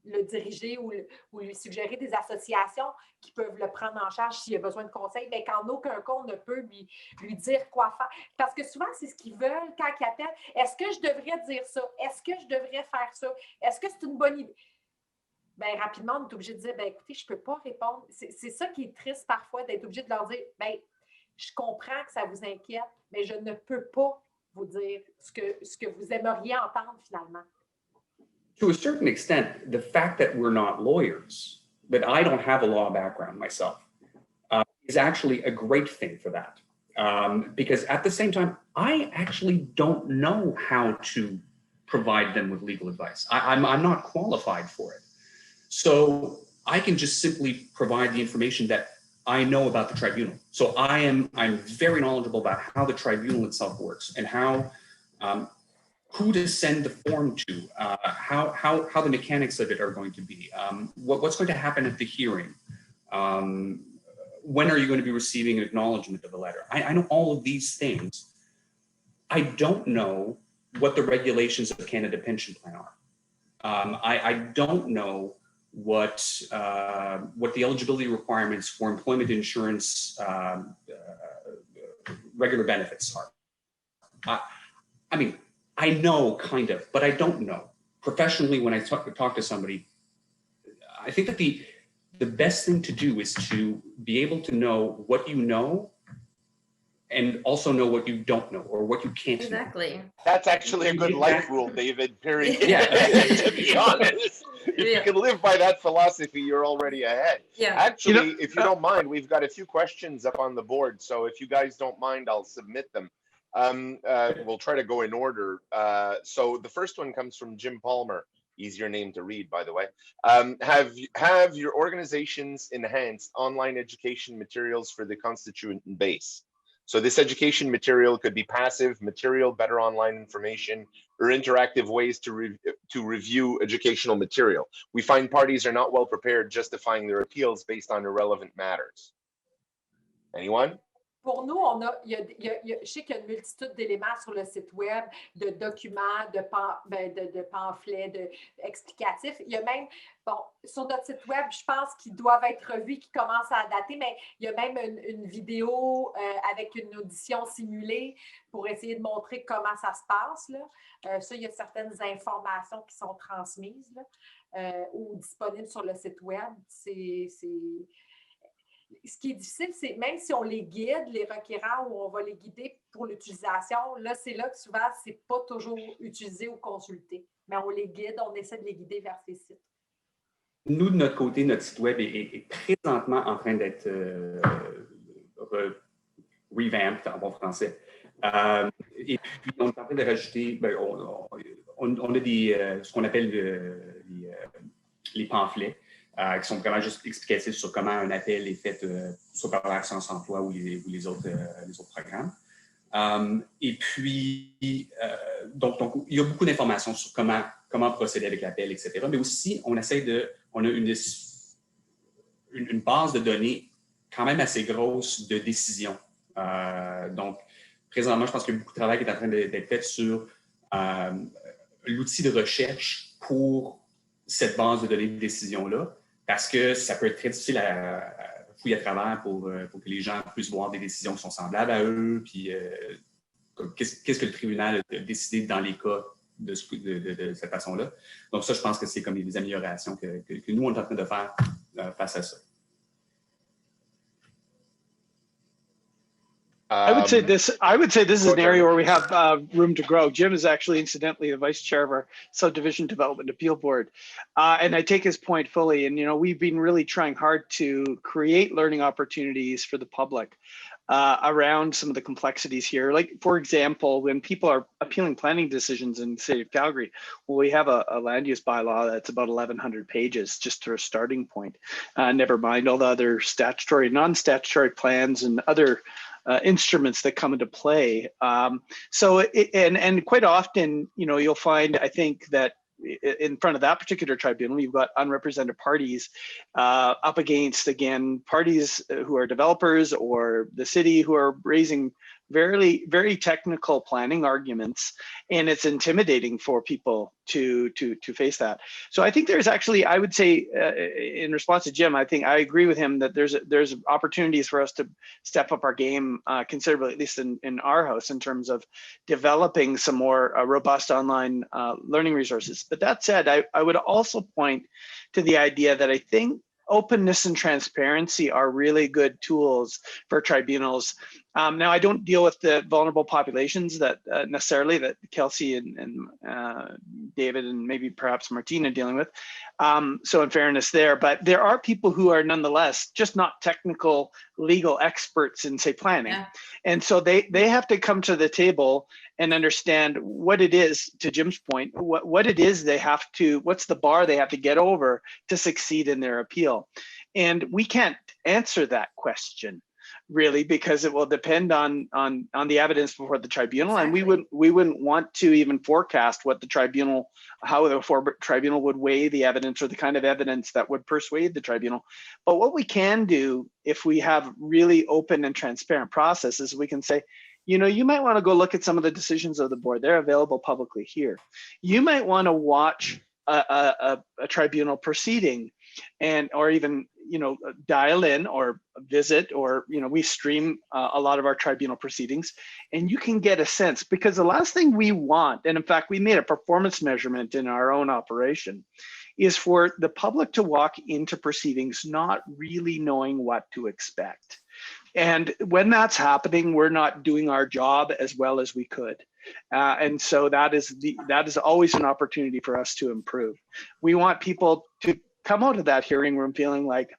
le diriger ou lui suggérer des associations qui peuvent le prendre en charge s'il a besoin de conseils, mais qu'en aucun cas, on ne peut lui dire quoi faire. Parce que souvent, c'est ce qu'ils veulent quand ils appellent. Est-ce que je devrais dire ça? Est-ce que je devrais faire ça? Est-ce que c'est une bonne idée? Bien, rapidement, on est obligé de dire, bien, écoutez, je ne peux pas répondre. C'est ça qui est triste parfois, d'être obligé de leur dire, bien, je comprends que ça vous inquiète, mais je ne peux pas vous dire ce que vous aimeriez entendre finalement. To a certain extent, the fact that we're not lawyers that I don't have a law background myself, is actually a great thing for that. Because at the same time, I actually don't know how to provide them with legal advice. I'm not qualified for it. So I can just simply provide the information that I know about the tribunal. So I'm very knowledgeable about how the tribunal itself works and how, who to send the form to, how the mechanics of it are going to be, what's going to happen at the hearing, when are you going to be receiving acknowledgement of the letter? I know all of these things. I don't know what the regulations of the Canada Pension Plan are. I don't know what the eligibility requirements for employment insurance regular benefits are. I mean, I know kind of, but I don't know. Professionally, when I talk to somebody, I think that the best thing to do is to be able to know what you know and also know what you don't know or what you can't know. Exactly. That's actually a good life rule, David, period. Yeah. To be honest, if you can live by that philosophy, you're already ahead. Yeah. Actually, if you don't mind, we've got a few questions up on the board. So if you guys don't mind, I'll submit them. We'll try to go in order. So the first one comes from Jim Palmer. Easier name to read, by the way. Have your organizations enhanced online education materials for the constituent base? So this education material could be passive material, better online information, or interactive ways to review educational material. We find parties are not well prepared justifying their appeals based on irrelevant matters. Anyone? Pour nous, je sais qu'il y a une multitude d'éléments sur le site web, de documents, de pamphlets, explicatifs. Il y a même, bon, sur notre site web, je pense qu'ils doivent être revus, qui commencent à dater, mais il y a même une vidéo avec une audition simulée pour essayer de montrer comment ça se passe, là. Ça, il y a certaines informations qui sont transmises là, ou disponibles sur le site web. Ce qui est difficile, c'est même si on les guide, les requérants, ou on va les guider pour l'utilisation, là, c'est là que souvent, ce n'est pas toujours utilisé ou consulté. Mais on les guide, on essaie de les guider vers ces sites. Nous, de notre côté, notre site web est présentement en train d'être revamped en bon français. Et puis, on est en train de rajouter, on a ce qu'on appelle les pamphlets. Qui sont vraiment juste explicatifs sur comment un appel est fait soit par l'Assurance Emploi ou les autres programmes. Et puis, donc, il y a beaucoup d'informations sur comment procéder avec l'appel, etc. Mais aussi, on a une base de données quand même assez grosse de décisions. Donc, présentement, je pense qu'il y a beaucoup de travail qui est en train d'être fait sur l'outil de recherche pour cette base de données de décision-là. Parce que ça peut être très difficile à fouiller à travers pour que les gens puissent voir des décisions qui sont semblables à eux, puis qu'est-ce que le tribunal a décidé dans les cas de cette façon-là. Donc ça, je pense que c'est comme des améliorations que nous, on est en train de faire face à ça. I would say this is an area where we have room to grow. Jim is actually, incidentally, the vice chair of our Subdivision Development Appeal Board. And I take his point fully. And, you know, we've been really trying hard to create learning opportunities for the public around some of the complexities here. Like, for example, when people are appealing planning decisions in the city of Calgary, well, we have a land use bylaw that's about 1,100 pages just for a starting point. Never mind all the other statutory, non-statutory plans and other instruments that come into play. And quite often, you know, you'll find, I think, that in front of that particular tribunal, you've got unrepresented parties up against, again, parties who are developers or the city who are raising very, very technical planning arguments, and it's intimidating for people to face that. So I think there's actually, I would say, in response to Jim, I think I agree with him that there's opportunities for us to step up our game considerably, at least in our house, in terms of developing some more robust online learning resources. But that said, I would also point to the idea that I think openness and transparency are really good tools for tribunals Now, I don't deal with the vulnerable populations that necessarily that Kelsey and David and maybe perhaps Martina dealing with. So in fairness there, but there are people who are nonetheless just not technical legal experts in, say, planning. Yeah. And so they have to come to the table and understand what it is, to Jim's point, what it is they have to, what's the bar they have to get over to succeed in their appeal. And we can't answer that question, really, because it will depend on the evidence before the tribunal. Exactly. And we wouldn't want to even forecast what the tribunal, how the tribunal would weigh the evidence or the kind of evidence that would persuade the tribunal. But what we can do, if we have really open and transparent processes, we can say, you know, you might want to go look at some of the decisions of the board. They're available publicly here. You might want to watch a tribunal proceeding, and or even, you know, dial in or visit, or, you know, we stream a lot of our tribunal proceedings, and you can get a sense, because the last thing we want, and in fact we made a performance measurement in our own operation, is for the public to walk into proceedings not really knowing what to expect. And when that's happening, we're not doing our job as well as we could. And so that is always an opportunity for us to improve. We want people to come out of that hearing room feeling like,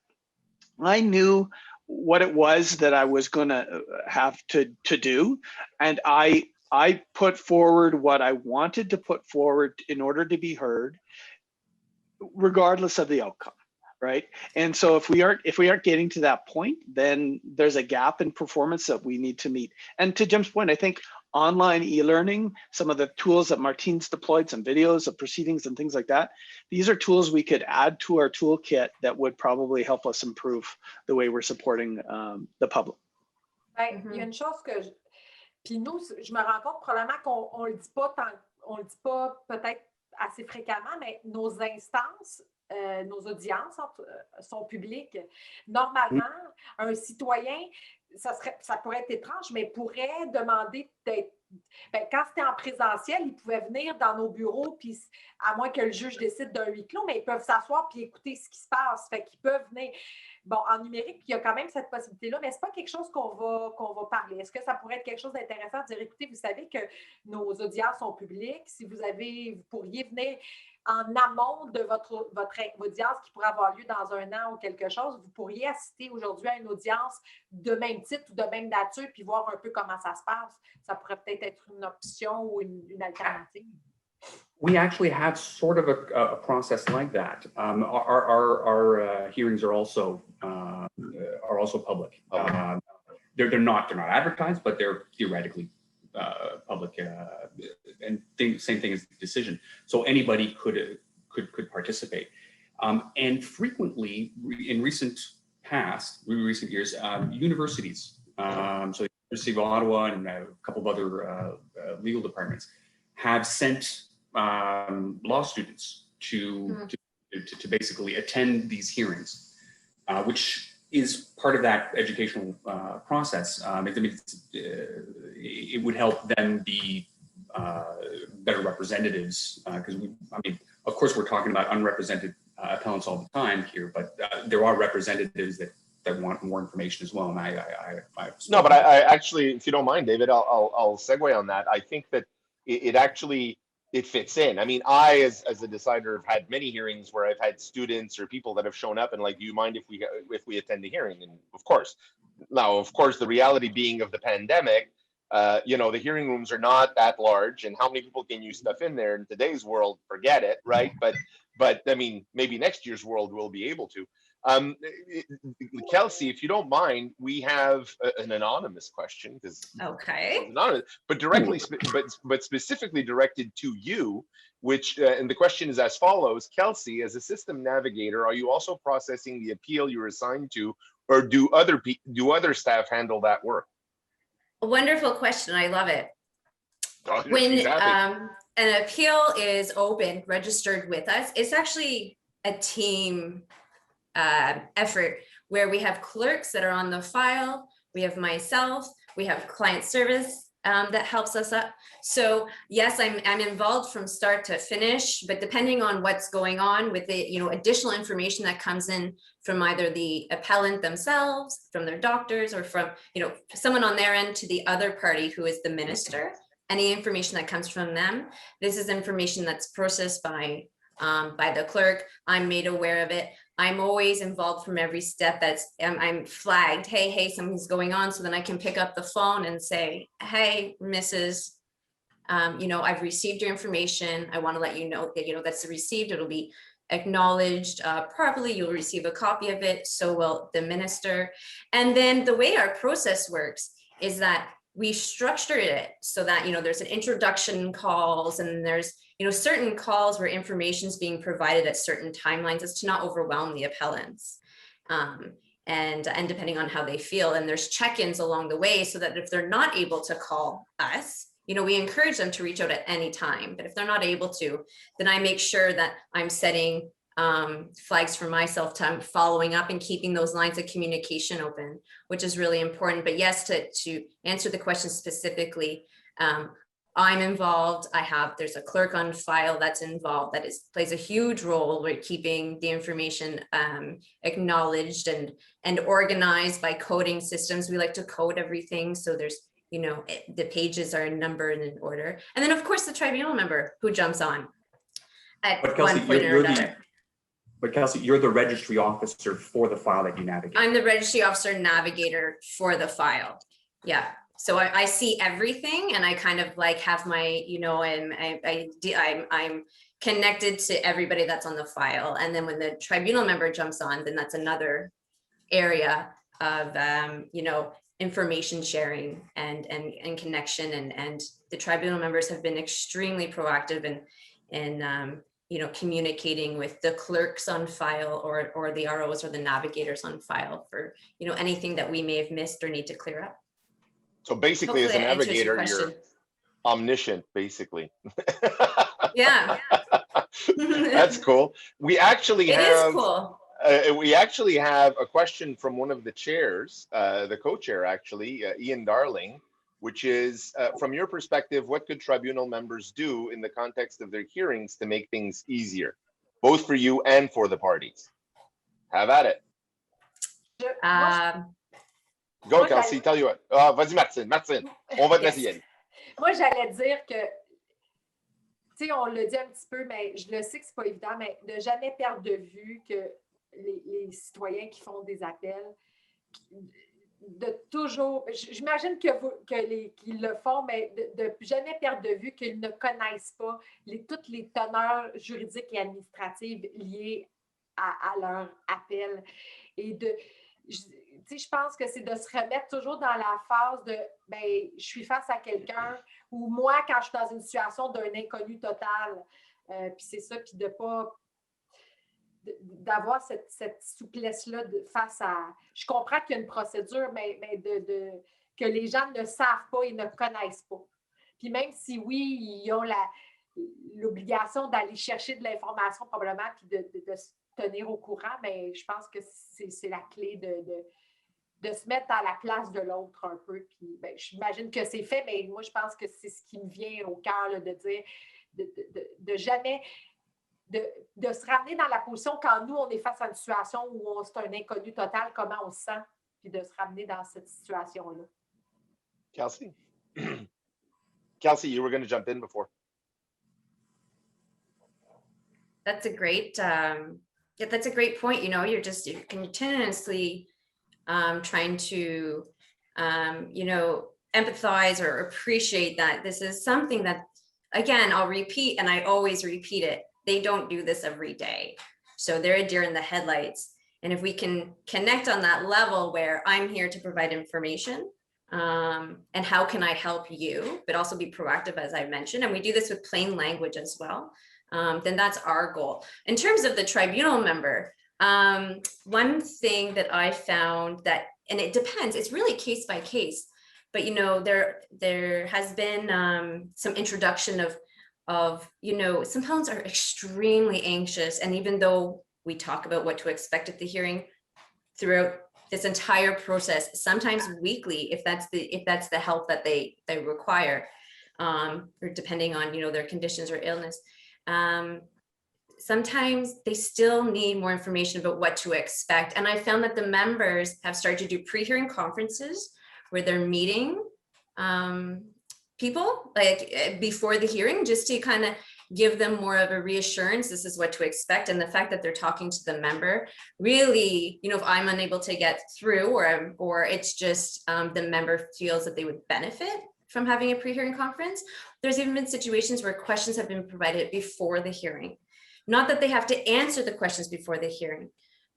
I knew what it was that I was going to have to do, and I put forward what I wanted to put forward in order to be heard, regardless of the outcome. Right. And so if we aren't getting to that point, then there's a gap in performance that we need to meet. And to Jim's point, I think online e-learning, some of the tools that Martine's deployed, some videos of proceedings and things like that, these are tools we could add to our toolkit that would probably help us improve the way we're supporting the public. Ben, il y a une chose que puis nous, je me rends compte probablement qu'on le dit pas on le dit pas peut-être assez fréquemment, mais nos instances, nos audiences sont publiques. Normalement, un citoyen, ça pourrait être étrange, mais pourrait demander d'être... quand c'était en présentiel, ils pouvaient venir dans nos bureaux, puis à moins que le juge décide d'un huis clos, mais ils peuvent s'asseoir puis écouter ce qui se passe. Fait qu'ils peuvent venir... Bon, en numérique, il y a quand même cette possibilité-là, mais ce n'est pas quelque chose qu'on va parler. Est-ce que ça pourrait être quelque chose d'intéressant de dire, écoutez, vous savez que nos audiences sont publiques, si vous pourriez venir en amont de votre audience qui pourrait avoir lieu dans un an ou quelque chose, vous pourriez assister aujourd'hui à une audience de même titre ou de même nature, puis voir un peu comment ça se passe. Ça pourrait peut-être être une option ou une alternative. We actually have sort of a process like that. Our hearings are also public. They're not advertised, but they're theoretically public. And same thing as the decision. So anybody could participate. And frequently, in recent years, universities, so the University of Ottawa and a couple of other legal departments have sent law students to basically attend these hearings, which is part of that educational process. I mean, it would help them be better representatives, because of course, we're talking about unrepresented appellants all the time here, but there are representatives that want more information as well. And I no, but I actually, if you don't mind, David, I'll segue on that. I think that it actually fits in. I mean, I, as a decider, have had many hearings where I've had students or people that have shown up and like, do you mind if we attend the hearing? And of course, the reality being of the pandemic, you know, the hearing rooms are not that large, and how many people can you stuff in there in today's world? Forget it, right? But I mean, maybe next year's world we'll be able to. Kelsey, if you don't mind, we have an anonymous question, because okay, anonymous, but directly, but specifically directed to you, which and the question is as follows: Kelsey, as a system navigator, are you also processing the appeal you're assigned to, or do other staff handle that work? A wonderful question. I love it. Oh, when exactly. An appeal is open, registered with us, it's actually a team effort where we have clerks that are on the file, we have myself, we have client service that helps us up. So yes, I'm involved from start to finish, but depending on what's going on with the, you know, additional information that comes in from either the appellant themselves, from their doctors, or from, you know, someone on their end to the other party who is the minister, any information that comes from them, this is information that's processed by the clerk. I'm made aware of it. I'm always involved from every step. That's I'm flagged. Hey, something's going on. So then I can pick up the phone and say, hey, Mrs. You know, I've received your information. I want to let you know that, you know, that's received. It'll be acknowledged properly. You'll receive a copy of it. So will the minister. And then the way our process works is that we structure it so that, you know, there's an introduction calls, and there's, you know, certain calls where information is being provided at certain timelines as to not overwhelm the appellants. And depending on how they feel, and there's check-ins along the way, so that if they're not able to call us, you know, we encourage them to reach out at any time. But if they're not able to, then I make sure that I'm setting flags for myself to following up and keeping those lines of communication open, which is really important. But yes, to answer the question specifically, I'm involved. There's a clerk on file that's involved that plays a huge role with keeping the information acknowledged and organized by coding systems. We like to code everything, so there's, you know, the pages are numbered in order. And then of course the tribunal member who jumps on at one point or another. But Kelsey, you're the registry officer for the file that you navigate. I'm the registry officer navigator for the file. Yeah. So I see everything, and I kind of like have my, you know, I'm connected to everybody that's on the file. And then when the tribunal member jumps on, then that's another area of, you know, information sharing and connection. And the tribunal members have been extremely proactive in you know, communicating with the clerks on file or the ROs or the navigators on file for, you know, anything that we may have missed or need to clear up. So basically, Hopefully as a navigator, you're omniscient, basically. Yeah. That's cool. We actually It is cool. We actually have a question from one of the chairs, the co-chair actually, Ian Darling, which is, from your perspective, what could tribunal members do in the context of their hearings to make things easier, both for you and for the parties? Have at it. Go, Kelsey, tell you what. Vas-y, Martine, on va te laisser y aller. Moi, j'allais dire que, tu sais, on l'a dit un petit peu, mais je le sais que c'est pas évident, mais ne jamais perdre de vue que les citoyens qui font des appels, de toujours, j'imagine qu'ils le font, mais de jamais perdre de vue qu'ils ne connaissent pas toutes les teneurs juridiques et administratives liées à leur appel. Et je pense que c'est de se remettre toujours dans la phase de ben, je suis face à quelqu'un, ou moi, quand je suis dans une situation d'un inconnu total, puis c'est ça, puis de pas d'avoir cette souplesse-là face à... Je comprends qu'il y a une procédure, mais que les gens ne savent pas et ne connaissent pas. Puis même si oui, ils ont l'obligation d'aller chercher de l'information probablement, puis de se tenir au courant, mais je pense que c'est la clé de se mettre à la place de l'autre un peu. Puis ben, j'imagine que c'est fait, mais moi, je pense que c'est ce qui me vient au cœur là, de dire de jamais... De se ramener dans la position quand nous, on est face à une situation où c'est un inconnu total, comment on se sent, puis de se ramener dans cette situation-là. Kelsey? Kelsey, you were going to jump in before. That's a great, that's a great point. You know, you're continuously trying to, you know, empathize or appreciate that this is something that, again, I'll repeat, and I always repeat it. They don't do this every day. So they're a deer in the headlights. And if we can connect on that level where I'm here to provide information, and how can I help you, but also be proactive, as I mentioned, and we do this with plain language as well, then that's our goal. In terms of the tribunal member, one thing that I found that, and it depends, it's really case by case, but you know, there has been some introduction of, you know, some appellants are extremely anxious. And even though we talk about what to expect at the hearing, throughout this entire process, sometimes weekly, if that's the help that they require, or depending on, you know, their conditions or illness. Sometimes they still need more information about what to expect. And I found that the members have started to do pre-hearing conferences where they're meeting people like before the hearing, just to kind of give them more of a reassurance, this is what to expect. And the fact that they're talking to the member, really, you know, if I'm unable to get through, or it's just the member feels that they would benefit from having a pre-hearing conference. There's even been situations where questions have been provided before the hearing. Not that they have to answer the questions before the hearing,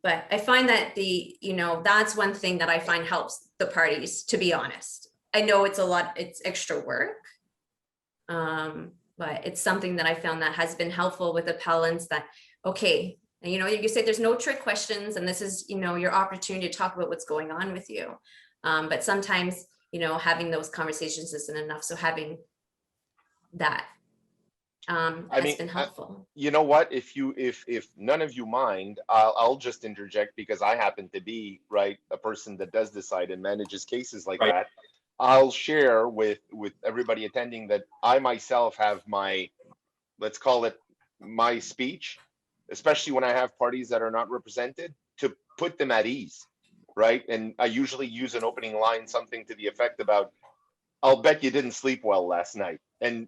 but I find that you know, that's one thing that I find helps the parties, to be honest. I know it's a lot, it's extra work, but it's something that I found that has been helpful with appellants, that, okay, and, you know, you say there's no trick questions and this is, you know, your opportunity to talk about what's going on with you. But sometimes, you know, having those conversations isn't enough. So having that has been helpful. You know what, if none of you mind, I'll just interject, because I happen to be a person that does decide and manages cases like that. I'll share with everybody attending that I myself have my, let's call it my speech, especially when I have parties that are not represented, to put them at ease, right? And I usually use an opening line, something to the effect about, I'll bet you didn't sleep well last night. And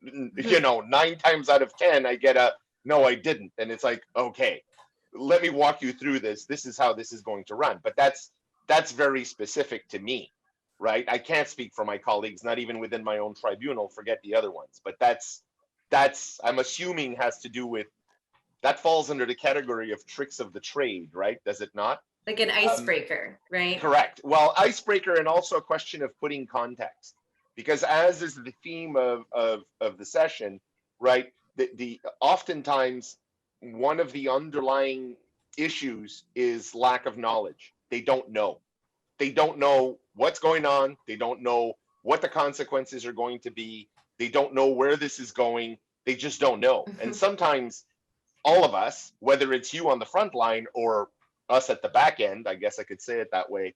you know, 9 times out of 10, I get a, no, I didn't. And it's like, okay, let me walk you through this. This is how this is going to run. But that's very specific to me, right? I can't speak for my colleagues, not even within my own tribunal, forget the other ones. But that's I'm assuming has to do with, that falls under the category of tricks of the trade, right? Does it not? Like an icebreaker, right? Correct. Well, icebreaker, and also a question of putting context. Because as is the theme of the session, right, the oftentimes one of the underlying issues is lack of knowledge. They don't know. They don't know what's going on. They don't know what the consequences are going to be. They don't know where this is going. They just don't know. And sometimes all of us, whether it's you on the front line or us at the back end, I guess I could say it that way,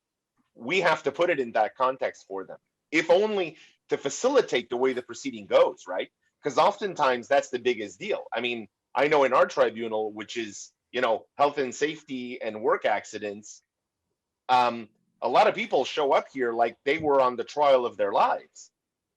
we have to put it in that context for them, if only to facilitate the way the proceeding goes, right? Because oftentimes that's the biggest deal. I mean, I know in our tribunal, which is, you know, health and safety and work accidents, a lot of people show up here like they were on the trial of their lives,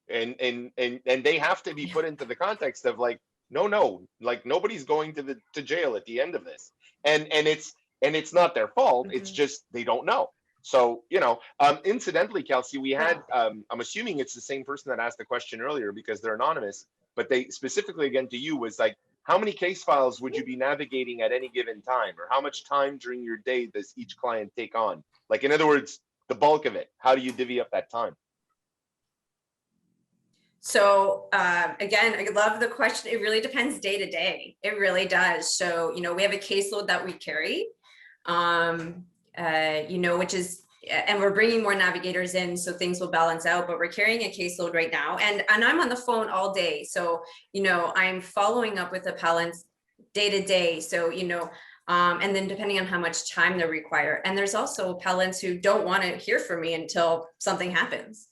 and they have to be put into the context of like, no, like nobody's going to jail at the end of this, and it's not their fault. It's just they don't know. So, you know, incidentally, Kelsey, we had, I'm assuming it's the same person that asked the question earlier because they're anonymous, but they specifically, again, to you, was like, how many case files would you be navigating at any given time? Or how much time during your day does each client take on? Like, in other words, the bulk of it, how do you divvy up that time? So again, I love the question. It really depends day to day. It really does. So, you know, we have a caseload that we carry. You know, which is, and we're bringing more navigators in, so things will balance out, but we're carrying a caseload right now. And I'm on the phone all day. So, you know, I'm following up with appellants day to day. So, you know, and then depending on how much time they require. And there's also appellants who don't want to hear from me until something happens.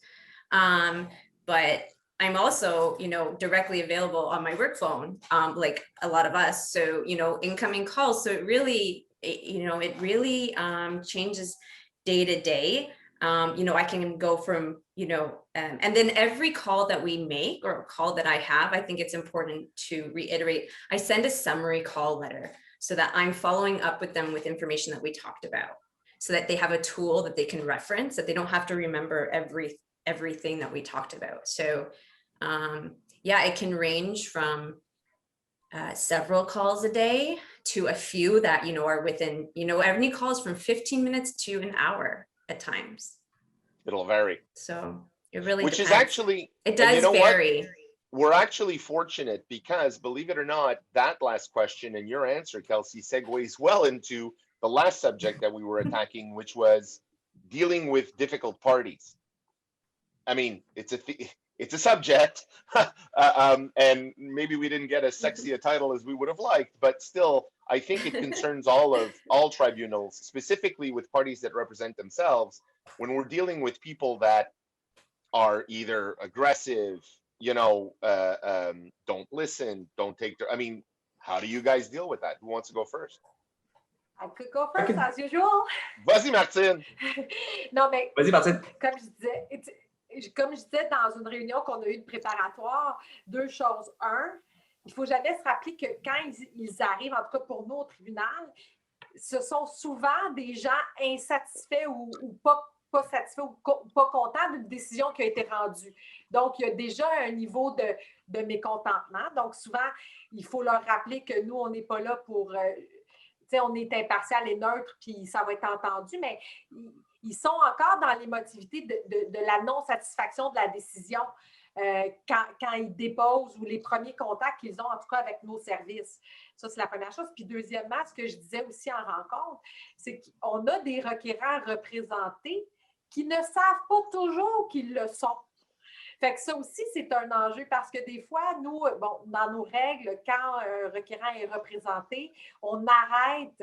But I'm also, you know, directly available on my work phone, like a lot of us. So, you know, incoming calls. So it really, you know, it really changes day to day. You know, I can go from, you know, and then every call that we make or call that I have, I think it's important to reiterate, I send a summary call letter so that I'm following up with them with information that we talked about, so that they have a tool that they can reference, that they don't have to remember everything that we talked about. So yeah, it can range from several calls a day to a few that, you know, are within, you know, any calls from 15 minutes to an hour at times. It'll vary. So it really Which depends. is actually, it does you know vary. What? We're actually fortunate because, believe it or not, that last question and your answer, Kelsey, segues well into the last subject that we were attacking, which was dealing with difficult parties. I mean, it's a subject, and maybe we didn't get as sexy a title as we would have liked, but still, I think it concerns all tribunals, specifically with parties that represent themselves, when we're dealing with people that are either aggressive, don't listen, don't take their, I mean, how do you guys deal with that? Who wants to go first? I could go first, as usual. Vas-y, Martine. Non, mais Vas-y, Martine. comme je disais dans une réunion qu'on a eue de préparatoire, deux choses. Un, il ne faut jamais se rappeler que quand ils arrivent, en tout cas pour nous au tribunal, ce sont souvent des gens insatisfaits ou pas satisfaits ou pas contents d'une décision qui a été rendue. Donc, il y a déjà un niveau de mécontentement. Donc, souvent, il faut leur rappeler que nous, on n'est pas là pour... on est impartial et neutre, puis ça va être entendu, mais ils sont encore dans l'émotivité de la non-satisfaction de la décision quand ils déposent ou les premiers contacts qu'ils ont, en tout cas, avec nos services. Ça, c'est la première chose. Puis deuxièmement, ce que je disais aussi en rencontre, c'est qu'on a des requérants représentés qui ne savent pas toujours qu'ils le sont. Fait que ça aussi, c'est un enjeu parce que des fois, nous, dans nos règles, quand un requérant est représenté, on arrête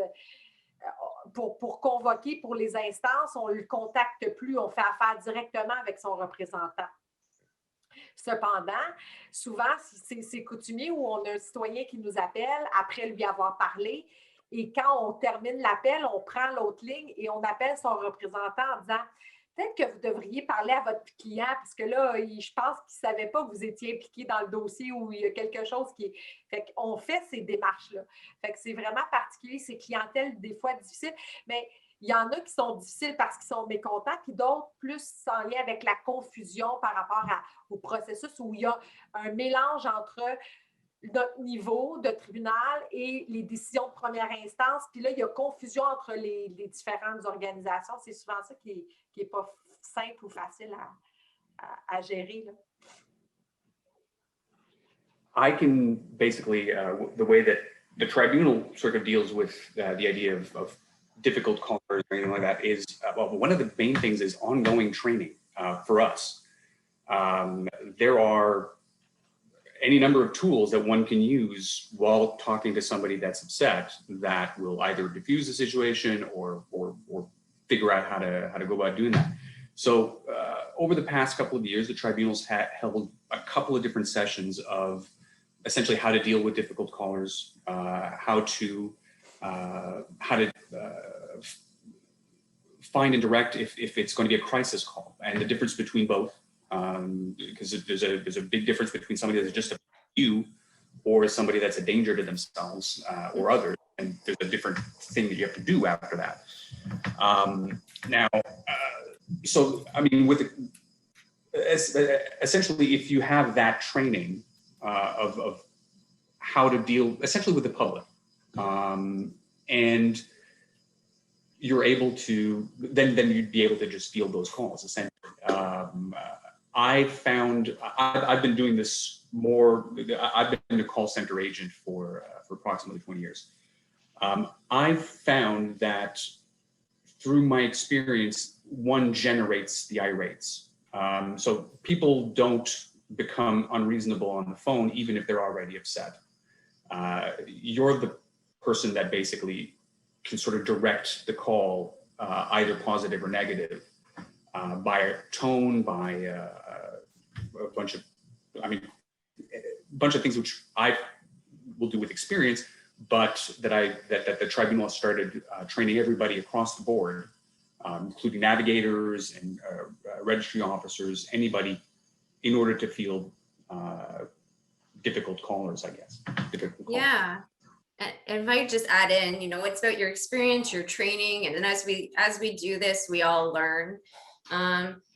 pour convoquer pour les instances, on ne le contacte plus, on fait affaire directement avec son représentant. Cependant, souvent, c'est coutumier où on a un citoyen qui nous appelle après lui avoir parlé et quand on termine l'appel, on prend l'autre ligne et on appelle son représentant en disant « Peut-être que vous devriez parler à votre client parce que là, je pense qu'il ne savait pas que vous étiez impliqué dans le dossier ou il y a quelque chose qui est... » Fait qu'on fait ces démarches-là. Fait que c'est vraiment particulier, ces clientèles des fois difficiles, mais il y en a qui sont difficiles parce qu'ils sont mécontents, puis d'autres plus en lien avec la confusion par rapport au processus où il y a un mélange entre notre niveau de tribunal et les décisions de première instance. Puis là, il y a confusion entre les différentes organisations. C'est souvent ça qui n'est pas simple ou facile à gérer, là. I can basically, the way that the tribunal sort of deals with the idea of difficult callers or anything like that is, well, one of the main things is ongoing training for us. There are any number of tools that one can use while talking to somebody that's upset that will either diffuse the situation or figure out how to go about doing that. So over the past couple of years, the tribunals held a couple of different sessions of essentially how to deal with difficult callers, how to find and direct if it's going to be a crisis call, and the difference between both. Because there's a big difference between somebody that's just a you or somebody that's a danger to themselves or others, and there's a different thing that you have to do after that. So I mean, essentially, if you have that training of how to deal essentially with the public, and you're able to then you'd be able to just field those calls essentially. I've been doing this more. I've been a call center agent for approximately 20 years. I've found that through my experience, one generates the irates. So people don't become unreasonable on the phone, even if they're already upset. You're the person that basically can sort of direct the call, either positive or negative. By a tone, by a bunch of things which I will do with experience, but that the tribunal started training everybody across the board, including navigators and registry officers, anybody, in order to field difficult callers, I guess. Yeah. And if I just add in, it's about your experience, your training, and then as we do this, we all learn.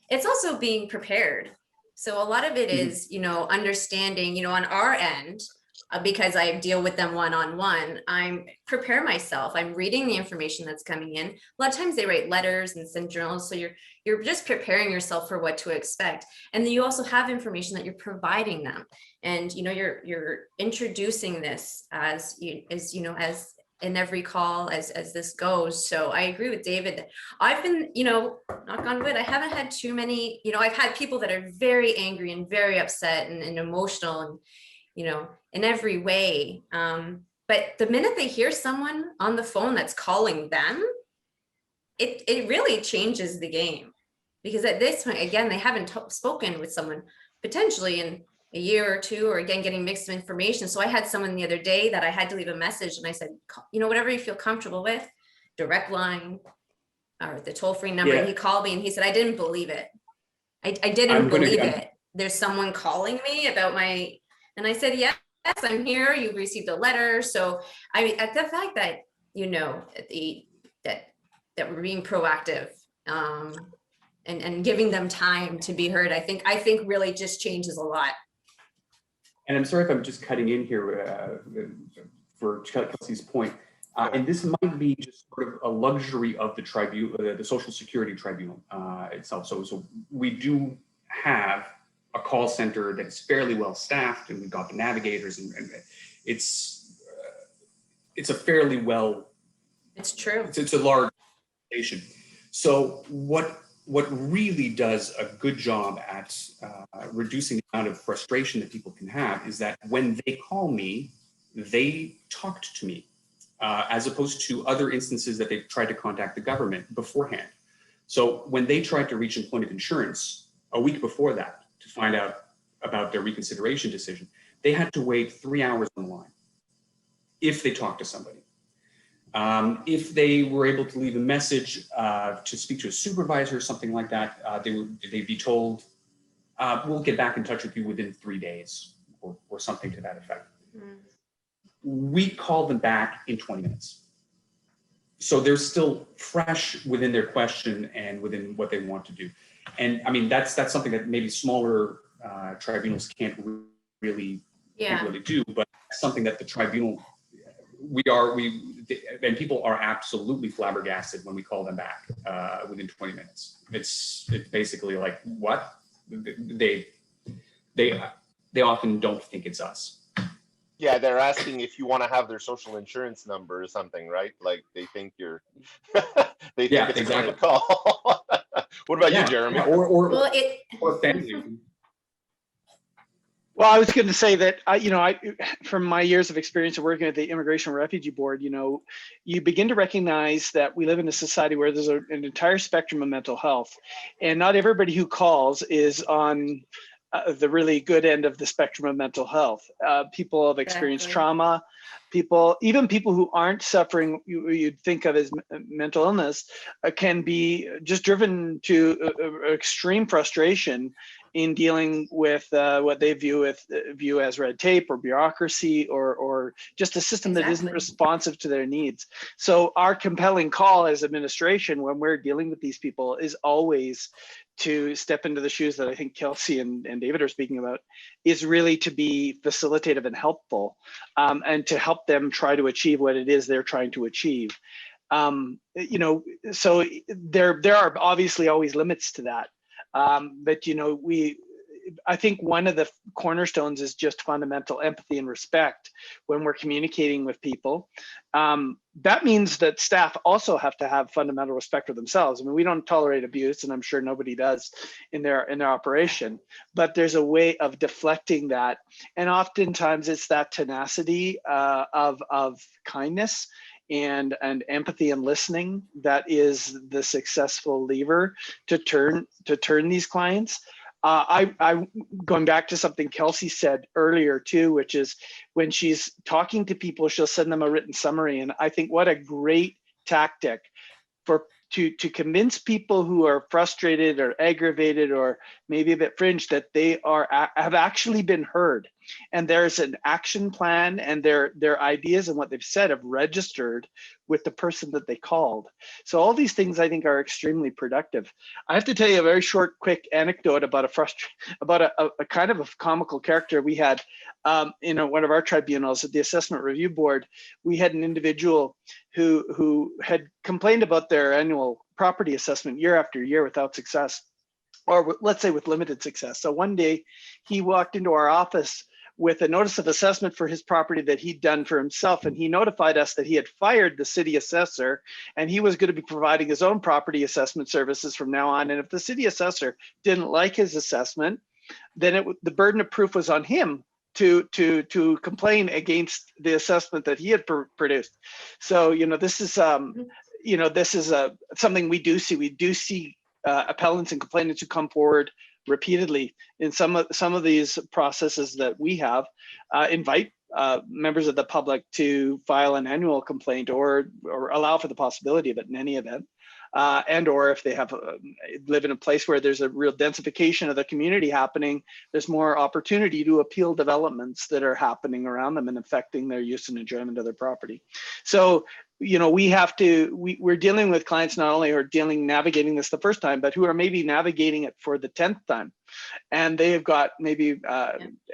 It's also being prepared. So a lot of it is, understanding, on our end, because I deal with them one-on-one, I'm prepare myself. I'm reading the information that's coming in. A lot of times they write letters and send journals. So you're just preparing yourself for what to expect. And then you also have information that you're providing them. And, you're introducing this as in every call as this goes. So I agree with David. I've been, knock on wood, I haven't had too many, I've had people that are very angry and very upset and emotional and, in every way. But the minute they hear someone on the phone that's calling them, it really changes the game. Because at this point, again, they haven't spoken with someone potentially in a year or two, or again, getting mixed information. So I had someone the other day that I had to leave a message, and I said, whatever you feel comfortable with, direct line or the toll-free number. And he called me and he said, I didn't believe it. I didn't believe it. There's someone calling me about and I said, yes, I'm here. You've received a letter. So at the fact that, that we're being proactive, and giving them time to be heard, I think really just changes a lot. And I'm sorry if I'm just cutting in here for Kelsey's point. And this might be just sort of a luxury of the tribunal, the Social Security Tribunal itself. So we do have a call center that's fairly well staffed, and we've got the navigators, and it's a fairly well. It's true. It's a large station. So what really does a good job at reducing the amount of frustration that people can have is that when they call me, they talked to me, as opposed to other instances that they've tried to contact the government beforehand. So when they tried to reach employment insurance a week before that to find out about their reconsideration decision, they had to wait 3 hours on the line if they talked to somebody. If they were able to leave a message to speak to a supervisor or something like that, they'd be told, we'll get back in touch with you within 3 days or something to that effect. Mm. We call them back in 20 minutes. So they're still fresh within their question and within what they want to do. And I mean, that's something that maybe smaller tribunals can't really do, but something that the tribunal, and people are absolutely flabbergasted when we call them back within 20 minutes. It's basically like, what? They often don't think it's us. Yeah, they're asking if you want to have their social insurance number or something, right? Like they think you're, they think it's exactly a call. What about you, Jeremy? Yeah, or family. Well, I was going to say that, from my years of experience of working at the Immigration and Refugee Board, you begin to recognize that we live in a society where there's an entire spectrum of mental health, and not everybody who calls is on the really good end of the spectrum of mental health. People have experienced trauma. Even people who aren't suffering, you'd think of as mental illness, can be just driven to extreme frustration in dealing with what they view as red tape or bureaucracy or just a system that isn't responsive to their needs. So our compelling call as administration when we're dealing with these people is always to step into the shoes that I think Kelsey and David are speaking about, is really to be facilitative and helpful, and to help them try to achieve what it is they're trying to achieve. So there are obviously always limits to that. But I think one of the cornerstones is just fundamental empathy and respect when we're communicating with people. That means that staff also have to have fundamental respect for themselves. I mean, we don't tolerate abuse, and I'm sure nobody does in their operation, but there's a way of deflecting that. And oftentimes it's that tenacity of kindness and empathy and listening that is the successful lever to turn these clients. I going back to something Kelsey said earlier too, which is when she's talking to people, she'll send them a written summary. And I think what a great tactic to convince people who are frustrated or aggravated or maybe a bit fringe that they have actually been heard, and there's an action plan, and their ideas and what they've said have registered with the person that they called. So all these things I think are extremely productive. I have to tell you a very short, quick anecdote about a kind of a comical character we had in one of our tribunals at the Assessment Review Board. We had an individual who had complained about their annual property assessment year after year without success, or let's say with limited success. So one day he walked into our office with a notice of assessment for his property that he'd done for himself. And he notified us that he had fired the city assessor and he was going to be providing his own property assessment services from now on. And if the city assessor didn't like his assessment, then the burden of proof was on him to complain against the assessment that he had produced. So, this is, something we do see. We do see appellants and complainants who come forward repeatedly in some of these processes that we have, invite members of the public to file an annual complaint or allow for the possibility of it in any event. And or if they have live in a place where there's a real densification of the community happening, there's more opportunity to appeal developments that are happening around them and affecting their use and enjoyment of their property. So, we're dealing with clients not only who are navigating this the first time, but who are maybe navigating it for the 10th time. And they have got maybe,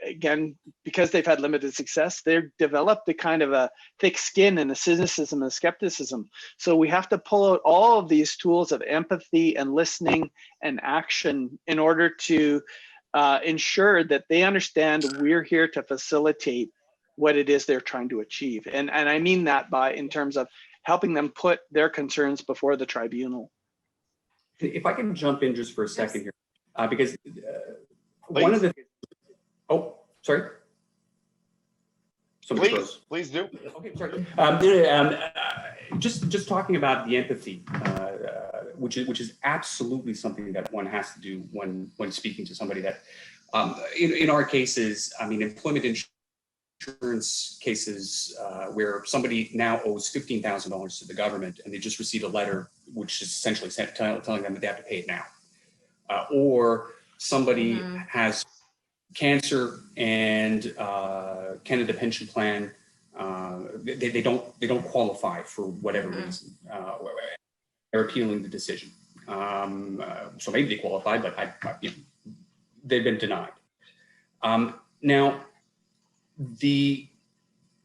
again, because they've had limited success, they've developed a kind of a thick skin and a cynicism and a skepticism. So we have to pull out all of these tools of empathy and listening and action in order to ensure that they understand we're here to facilitate what it is they're trying to achieve. And I mean that in terms of helping them put their concerns before the tribunal. If I can jump in just for a second here, because one of the, sorry. Please do. Okay, sorry. Just talking about the empathy, which is absolutely something that one has to do when speaking to somebody that, in our cases, I mean, employment insurance cases where somebody now owes $15,000 to the government and they just received a letter which is essentially telling them that they have to pay it now. Or somebody has cancer and Canada Pension Plan, they don't qualify for whatever reason. They're appealing the decision. So maybe they qualify, but they've been denied. Now, the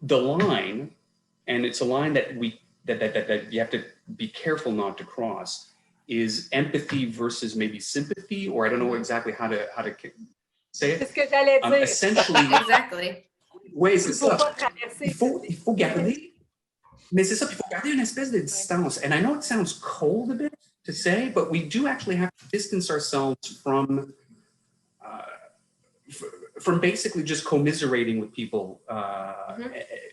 line, and it's a line that that you have to be careful not to cross, is empathy versus maybe sympathy, or I don't know exactly how to say it. C'est ce que j'allais dire. Essentially, Exactly. Oui, c'est ça. Il faut garder, mais c'est ça, il faut garder une espèce de distance. And I know it sounds cold a bit to say, but we do actually have to distance ourselves from basically just commiserating with people,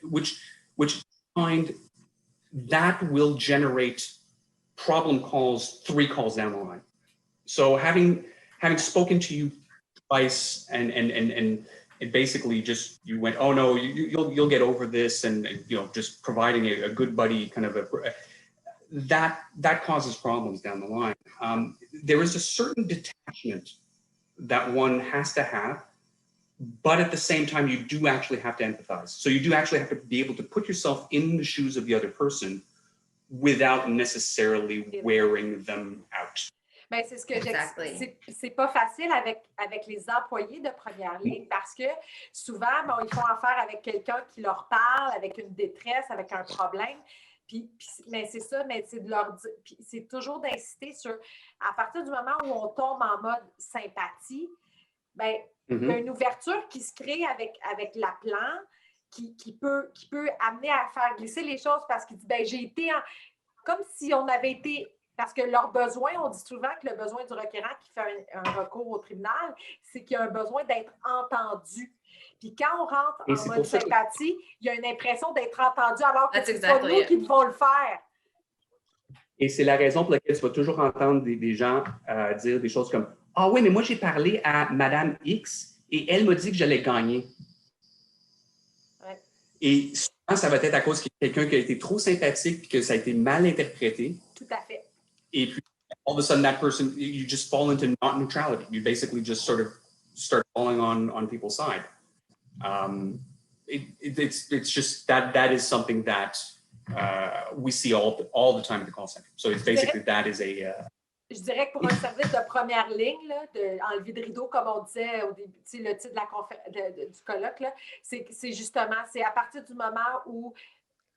which find that will generate problem calls 3 calls down the line. So having spoken to you twice and basically just you went, oh no, you'll get over this, and just providing a good buddy kind of that causes problems down the line. There is a certain detachment that one has to have, but at the same time, you do actually have to empathize. So you do actually have to be able to put yourself in the shoes of the other person without necessarily wearing them out. Ben, c'est ce que c'est pas facile avec les employés de première ligne parce que souvent, ils font affaire avec quelqu'un qui leur parle, avec une détresse, avec un problème. Mais c'est ça, mais c'est de leur dire, c'est toujours d'insister sur, à partir du moment où on tombe en mode sympathie, ben, il y a une ouverture qui se crée avec l'appelant qui peut amener à faire glisser les choses parce qu'il dit, ben, j'ai été comme si on avait été. Parce que leurs besoins, on dit souvent que le besoin du requérant qui fait un recours au tribunal, c'est qu'il y a un besoin d'être entendu. Puis quand on rentre en mode sympathie, il y a une impression d'être entendu alors que c'est pas nous qui devons le faire. Et c'est la raison pour laquelle tu vas toujours entendre des gens dire des choses comme « Ah oui, mais moi j'ai parlé à Madame X et elle m'a dit que j'allais gagner. » Et souvent, ça va être à cause qu'il y a quelqu'un qui a été trop sympathique et que ça a été mal interprété. Tout à fait. Et puis, all of a sudden, that person, you just fall into not neutrality. You basically just sort of start falling on people's side. It's just that is something that we see all the time at the call center. So it's basically that is a. Je dirais que pour un service de première ligne, là, enlever de rideau, comme on disait au début, le titre de du colloque, c'est justement, c'est à partir du moment où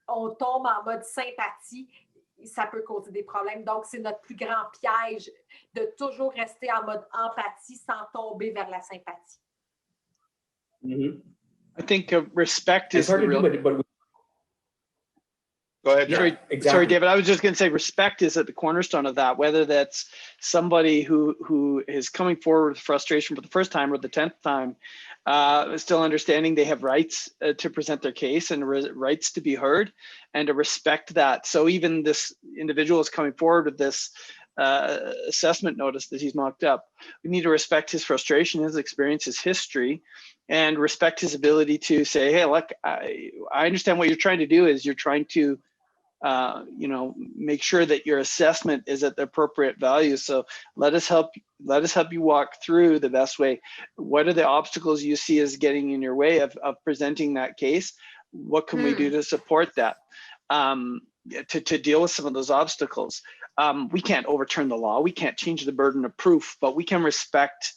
on tombe en mode sympathie, ça peut causer des problèmes. Donc, c'est notre plus grand piège de toujours rester en mode empathie sans tomber vers la sympathie. I think respect It's is hard the to real. do, but Go ahead, yeah, Jerry. Sorry, exactly. sorry, David. I was just going to say respect is at the cornerstone of that. Whether that's somebody who is coming forward with frustration for the first time or the 10th time, still understanding they have rights to present their case and rights to be heard, and to respect that. So even this individual is coming forward with this assessment notice that he's mocked up. We need to respect his frustration, his experience, his history, and respect his ability to say, hey, look, I understand what you're trying to do is you're trying to make sure that your assessment is at the appropriate value. So let us help you walk through the best way. What are the obstacles you see as getting in your way of presenting that case? What can we do to support that? To deal with some of those obstacles. We can't overturn the law. We can't change the burden of proof, but we can respect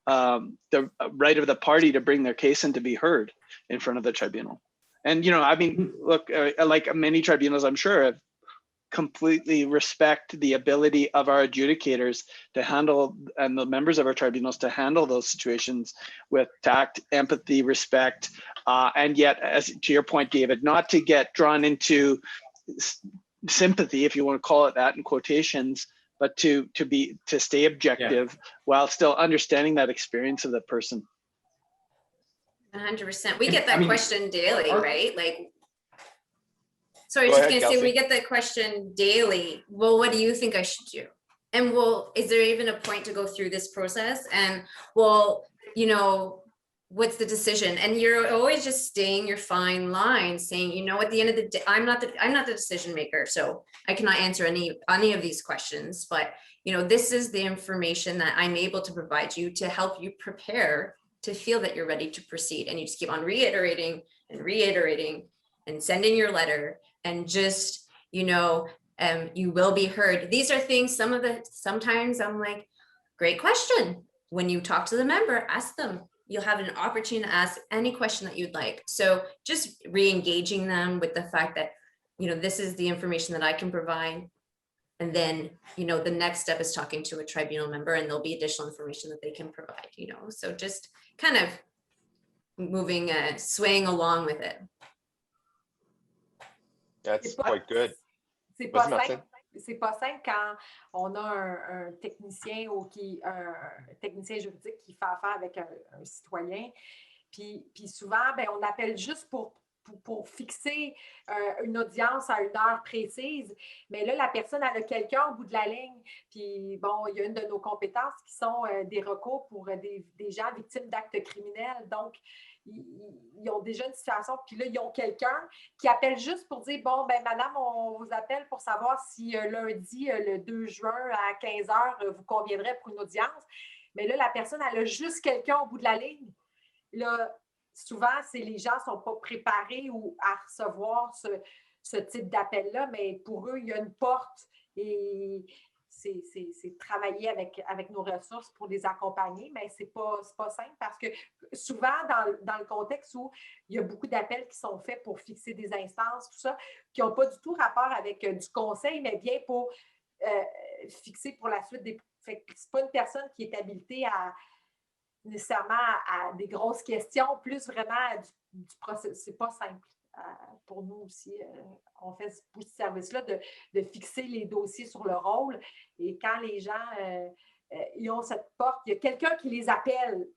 the right of the party to bring their case and to be heard in front of the tribunal. And, I mean, look, like many tribunals, I'm sure, have completely respect the ability of our adjudicators to handle, and the members of our tribunals to handle those situations with tact, empathy, respect, and yet, as to your point, David, not to get drawn into sympathy, if you want to call it that in quotations, but to stay objective while still understanding that experience of the person. 100%. We get that question daily, right? Like, sorry, Go I was ahead, just gonna say, Kelsey. we get that question daily. Well, what do you think I should do? And well, is there even a point to go through this process? And well, what's the decision? And you're always just staying your fine line, saying, at the end of the day, I'm not the decision maker, so I cannot answer any of these questions. But this is the information that I'm able to provide you to help you prepare to feel that you're ready to proceed. And you just keep on reiterating and sending your letter, and just, you will be heard. These are things, sometimes I'm like, great question. When you talk to the member, ask them. You'll have an opportunity to ask any question that you'd like. So just re-engaging them with the fact that, this is the information that I can provide. And then, the next step is talking to a tribunal member, and there'll be additional information that they can provide, so just kind of moving, swaying along with it. That's quite good. C'est pas Vas-y, Martine. simple. C'est pas simple quand on a un technicien ou un technicien juridique qui fait affaire avec un citoyen. Puis souvent, on appelle juste pour fixer une audience à une heure précise. Mais là, la personne, elle a quelqu'un au bout de la ligne. Puis bon, il y a une de nos compétences qui sont des recours pour des gens victimes d'actes criminels. Donc, ils ont déjà une situation, puis là, ils ont quelqu'un qui appelle juste pour dire, bon, madame, on vous appelle pour savoir si lundi, le 2 juin à 15h, vous conviendrait pour une audience. Mais là, la personne, elle a juste quelqu'un au bout de la ligne. Là, souvent, les gens ne sont pas préparés à recevoir ce type d'appel-là, mais pour eux, il y a une porte et c'est travailler avec nos ressources pour les accompagner, mais c'est pas simple parce que souvent, dans le contexte où il y a beaucoup d'appels qui sont faits pour fixer des instances, tout ça, qui n'ont pas du tout rapport avec du conseil, mais bien pour fixer pour la suite des... Fait que c'est pas une personne qui est habilitée nécessairement à des grosses questions, plus vraiment du processus. C'est pas simple. Pour nous aussi, on fait ce service-là de fixer les dossiers sur le rôle. Et quand les gens ils ont cette porte, il y a quelqu'un qui les appelle.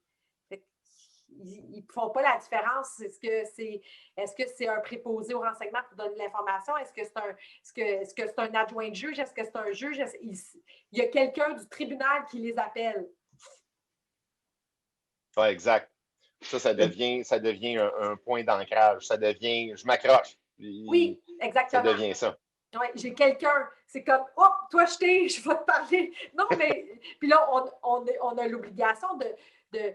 Ils ne font pas la différence. Est-ce que c'est un préposé au renseignement pour donner de l'information? Est-ce que c'est un adjoint de juge? Est-ce que c'est un juge? Il y a quelqu'un du tribunal qui les appelle. Oui, exact. Ça devient un point d'ancrage. Ça devient, je m'accroche. Oui, exactement. Ça devient ça. Oui, j'ai quelqu'un. C'est comme, oh, toi, je vais te parler. Non, mais, puis là, on a l'obligation de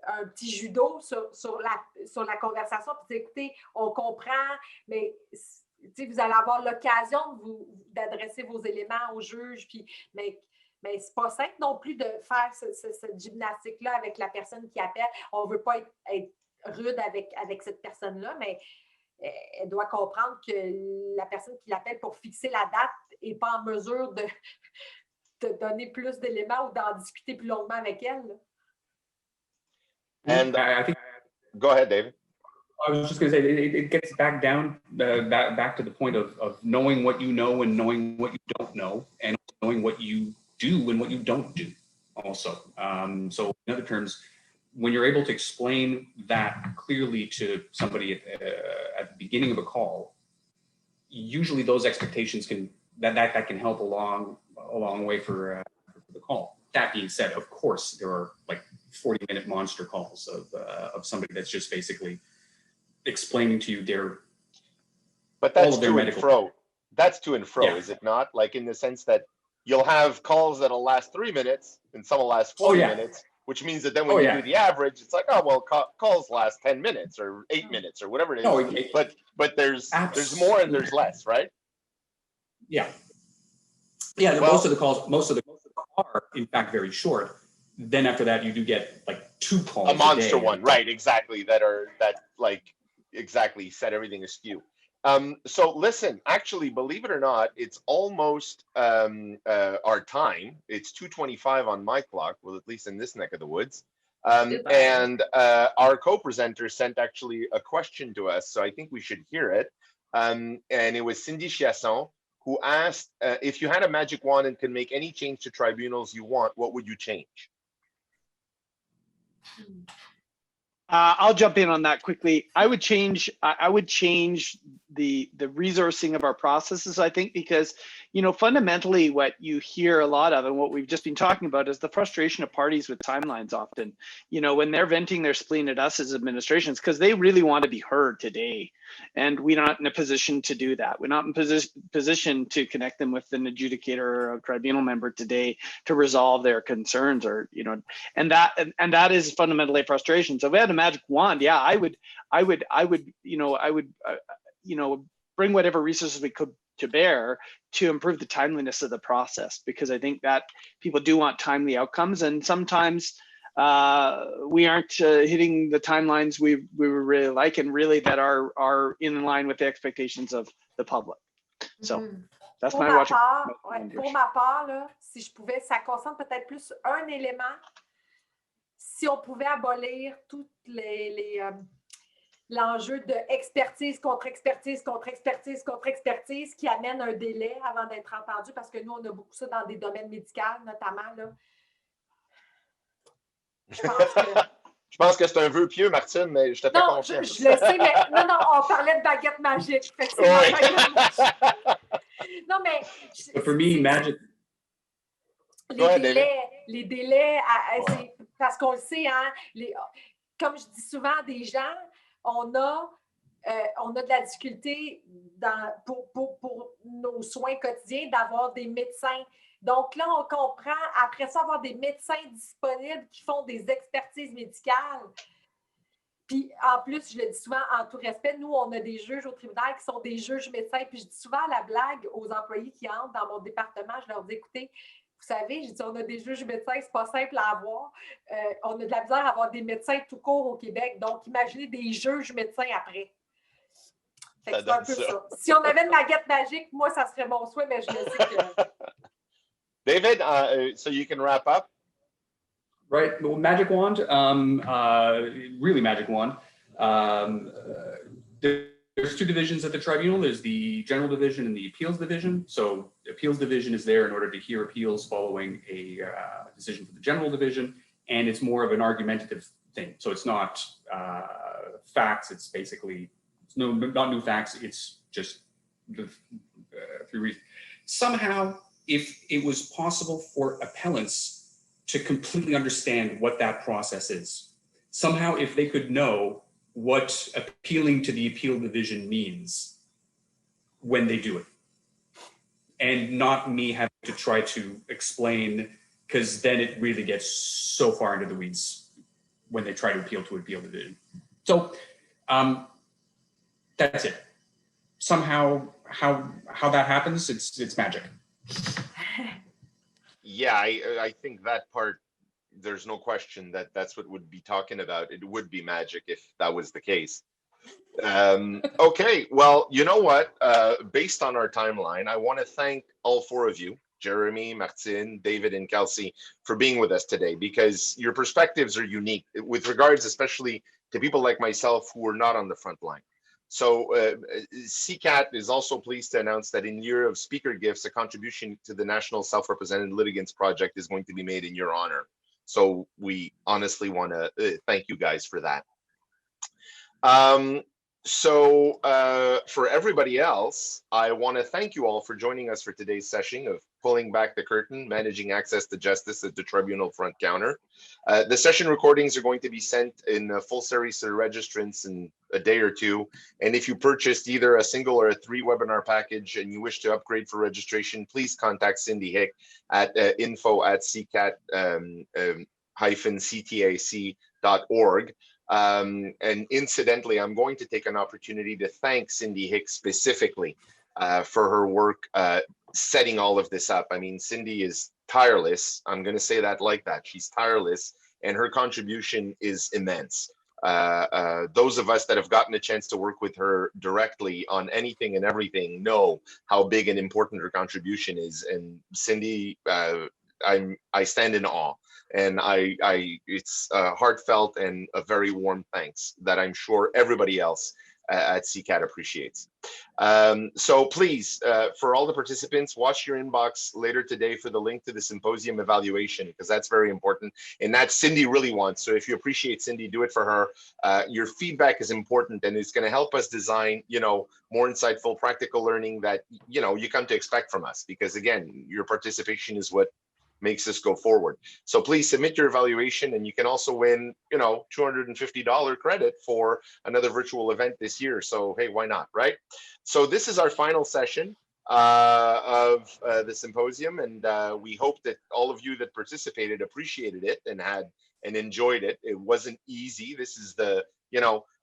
un petit judo sur la conversation. Puis écoutez, on comprend, mais vous allez avoir l'occasion d'adresser vos éléments au juge. Mais c'est pas simple non plus de faire cette gymnastique-là avec la personne qui appelle. On ne veut pas être rude avec cette personne-là, mais elle doit comprendre que la personne qui l'appelle pour fixer la date n'est pas en mesure de donner plus d'éléments ou d'en discuter plus longuement avec elle. And I think, go ahead, David. I was just going to say, it gets back down, back to the point of knowing what you know and knowing what you don't know, and knowing what you do and what you don't do also. So in other terms, when you're able to explain that clearly to somebody at the beginning of a call, usually those expectations that can help a long way for the call. That being said, of course, there are like 40-minute monster calls of somebody that's just basically explaining to you But that's their to and medical. fro. That's to and fro, Yeah. is it not? Like in the sense that you'll have calls that'll last 3 minutes and some will last 40 minutes, which means that then when you do the average, it's like, oh, well, calls last 10 minutes or 8 minutes or whatever it is. But there's more and there's less, right? Yeah. Yeah, well, most of the calls are in fact very short. Then after that, you do get like 2 calls a monster a day. One, right? Exactly. That like exactly set everything askew. So listen, actually, believe it or not, it's almost our time. It's 2:25 on my clock, well, at least in this neck of the woods. And our co-presenter sent actually a question to us, so I think we should hear it. And it was Cindy Chiasson, who asked, if you had a magic wand and could make any change to tribunals you want, what would you change? I'll jump in on that quickly. I would change the resourcing of our processes, I think, because, you know, fundamentally what you hear a lot of and what we've just been talking about is the frustration of parties with timelines often, you know, when they're venting their spleen at us as administrations, because they really want to be heard today. And we're not in a position to do that. We're not in position to connect them with an adjudicator or a tribunal member today to resolve their concerns, or, you know, and that is fundamentally a frustration. So if we had a magic wand, yeah, I would bring whatever resources we could to bear to improve the timeliness of the process, because I think that people do want timely outcomes, and sometimes we aren't hitting the timelines we really like, and really that are in line with the expectations of the public. So that's my watch. Pour ma part, là, si je pouvais, ça concerne peut-être plus un élément. Si on pouvait abolir toutes l'enjeu de expertise contre expertise contre expertise contre expertise qui amène un délai avant d'être entendu, parce que nous, on a beaucoup ça dans des domaines médicaux, notamment. Là. Je pense que c'est un vœu pieux, Martine, mais je te fais confiance. Je le sais, mais non, on parlait de baguette magique. Non, mais... For me, magic... Les délais, parce qu'on le sait, hein, comme je dis souvent des gens, on a de la difficulté pour nos soins quotidiens d'avoir des médecins. Donc là, on comprend, après ça, avoir des médecins disponibles qui font des expertises médicales. Puis en plus, je le dis souvent en tout respect, nous, on a des juges au tribunal qui sont des juges médecins. Puis je dis souvent la blague aux employés qui entrent dans mon département, je leur dis, écoutez, vous savez, je dis, on a des juges médecins, c'est pas simple à avoir. On a de la misère à avoir des médecins tout court au Québec. Donc, imaginez des juges médecins après. Fait que c'est un peu ça. Si on avait une baguette magique, moi, ça serait mon souhait, mais je le sais que... David, so you can wrap up. Right, well, magic wand, really magic wand. There's 2 divisions at the tribunal. There's the general division and the appeals division. So the appeals division is there in order to hear appeals following a decision from the general division, and it's more of an argumentative thing. So it's not facts. It's basically not new facts. It's just the 3 reasons. Somehow, if it was possible for appellants to completely understand what that process is, somehow if they could know what appealing to the appeal division means when they do it, and not me having to try to explain, because then it really gets so far into the weeds when they try to appeal to appeal division. So that's it. Somehow, how that happens, it's magic. Yeah, I think that part, there's no question that that's what we'd be talking about. It would be magic if that was the case. Okay, well, you know what? Based on our timeline, I want to thank all 4 of you Jeremy, Martin, David, and Kelsey for being with us today, because your perspectives are unique with regards especially to people like myself who are not on the front line. So CCAT is also pleased to announce that in lieu of speaker gifts, a contribution to the National Self-Represented Litigants Project is going to be made in your honor. So we honestly want to thank you guys for that. For everybody else, I want to thank you all for joining us for today's session of Pulling Back the Curtain, Managing Access to Justice at the Tribunal Front Counter. The session recordings are going to be sent in a full series to the registrants in a day or two. And if you purchased either a single or a 3-webinar package and you wish to upgrade for registration, please contact Cindy Hick at info@ccat-ctac.org. And incidentally, I'm going to take an opportunity to thank Cindy Hicks specifically for her work setting all of this up. I mean, Cindy is tireless. I'm going to say that like that. She's tireless, and her contribution is immense. Those of us that have gotten a chance to work with her directly on anything and everything know how big and important her contribution is. And Cindy, I stand in awe. And it's heartfelt and a very warm thanks that I'm sure everybody else at CCAT appreciates. So please, for all the participants, watch your inbox later today for the link to the symposium evaluation, because that's very important. And that Cindy really wants. So if you appreciate Cindy, do it for her. Your feedback is important, and it's going to help us design, more insightful, practical learning that, you come to expect from us. Because again, your participation is what makes us go forward. So please submit your evaluation, and you can also win, $250 credit for another virtual event this year. So hey, why not, right? So this is our final session of the symposium, and we hope that all of you that participated appreciated it and enjoyed it. It wasn't easy. This is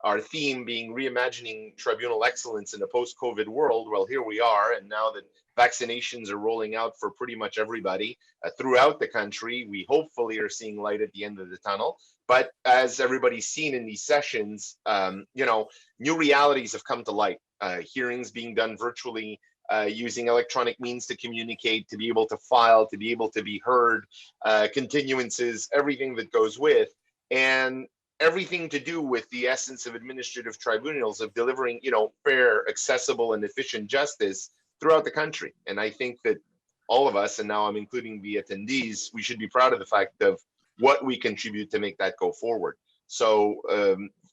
our theme being reimagining tribunal excellence in a post-COVID world. Well, here we are, and now that vaccinations are rolling out for pretty much everybody throughout the country, we hopefully are seeing light at the end of the tunnel. But as everybody's seen in these sessions, new realities have come to light. Hearings being done virtually, using electronic means to communicate, to be able to file, to be able to be heard, continuances, everything that goes with, and everything to do with the essence of administrative tribunals, of delivering, fair, accessible, and efficient justice throughout the country. And I think that all of us, and now I'm including the attendees, we should be proud of the fact of what we contribute to make that go forward. So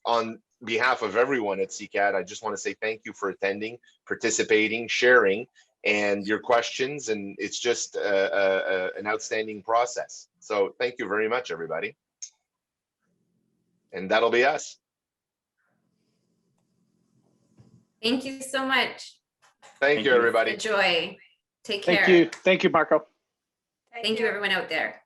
on behalf of everyone at CCAT, I just want to say thank you for attending, participating, sharing, and your questions. And it's just an outstanding process. So thank you very much, everybody. And that'll be us. Thank you so much. Thank you, everybody. Enjoy. Take care. Thank you. Thank you, Marco. Thank you, everyone out there.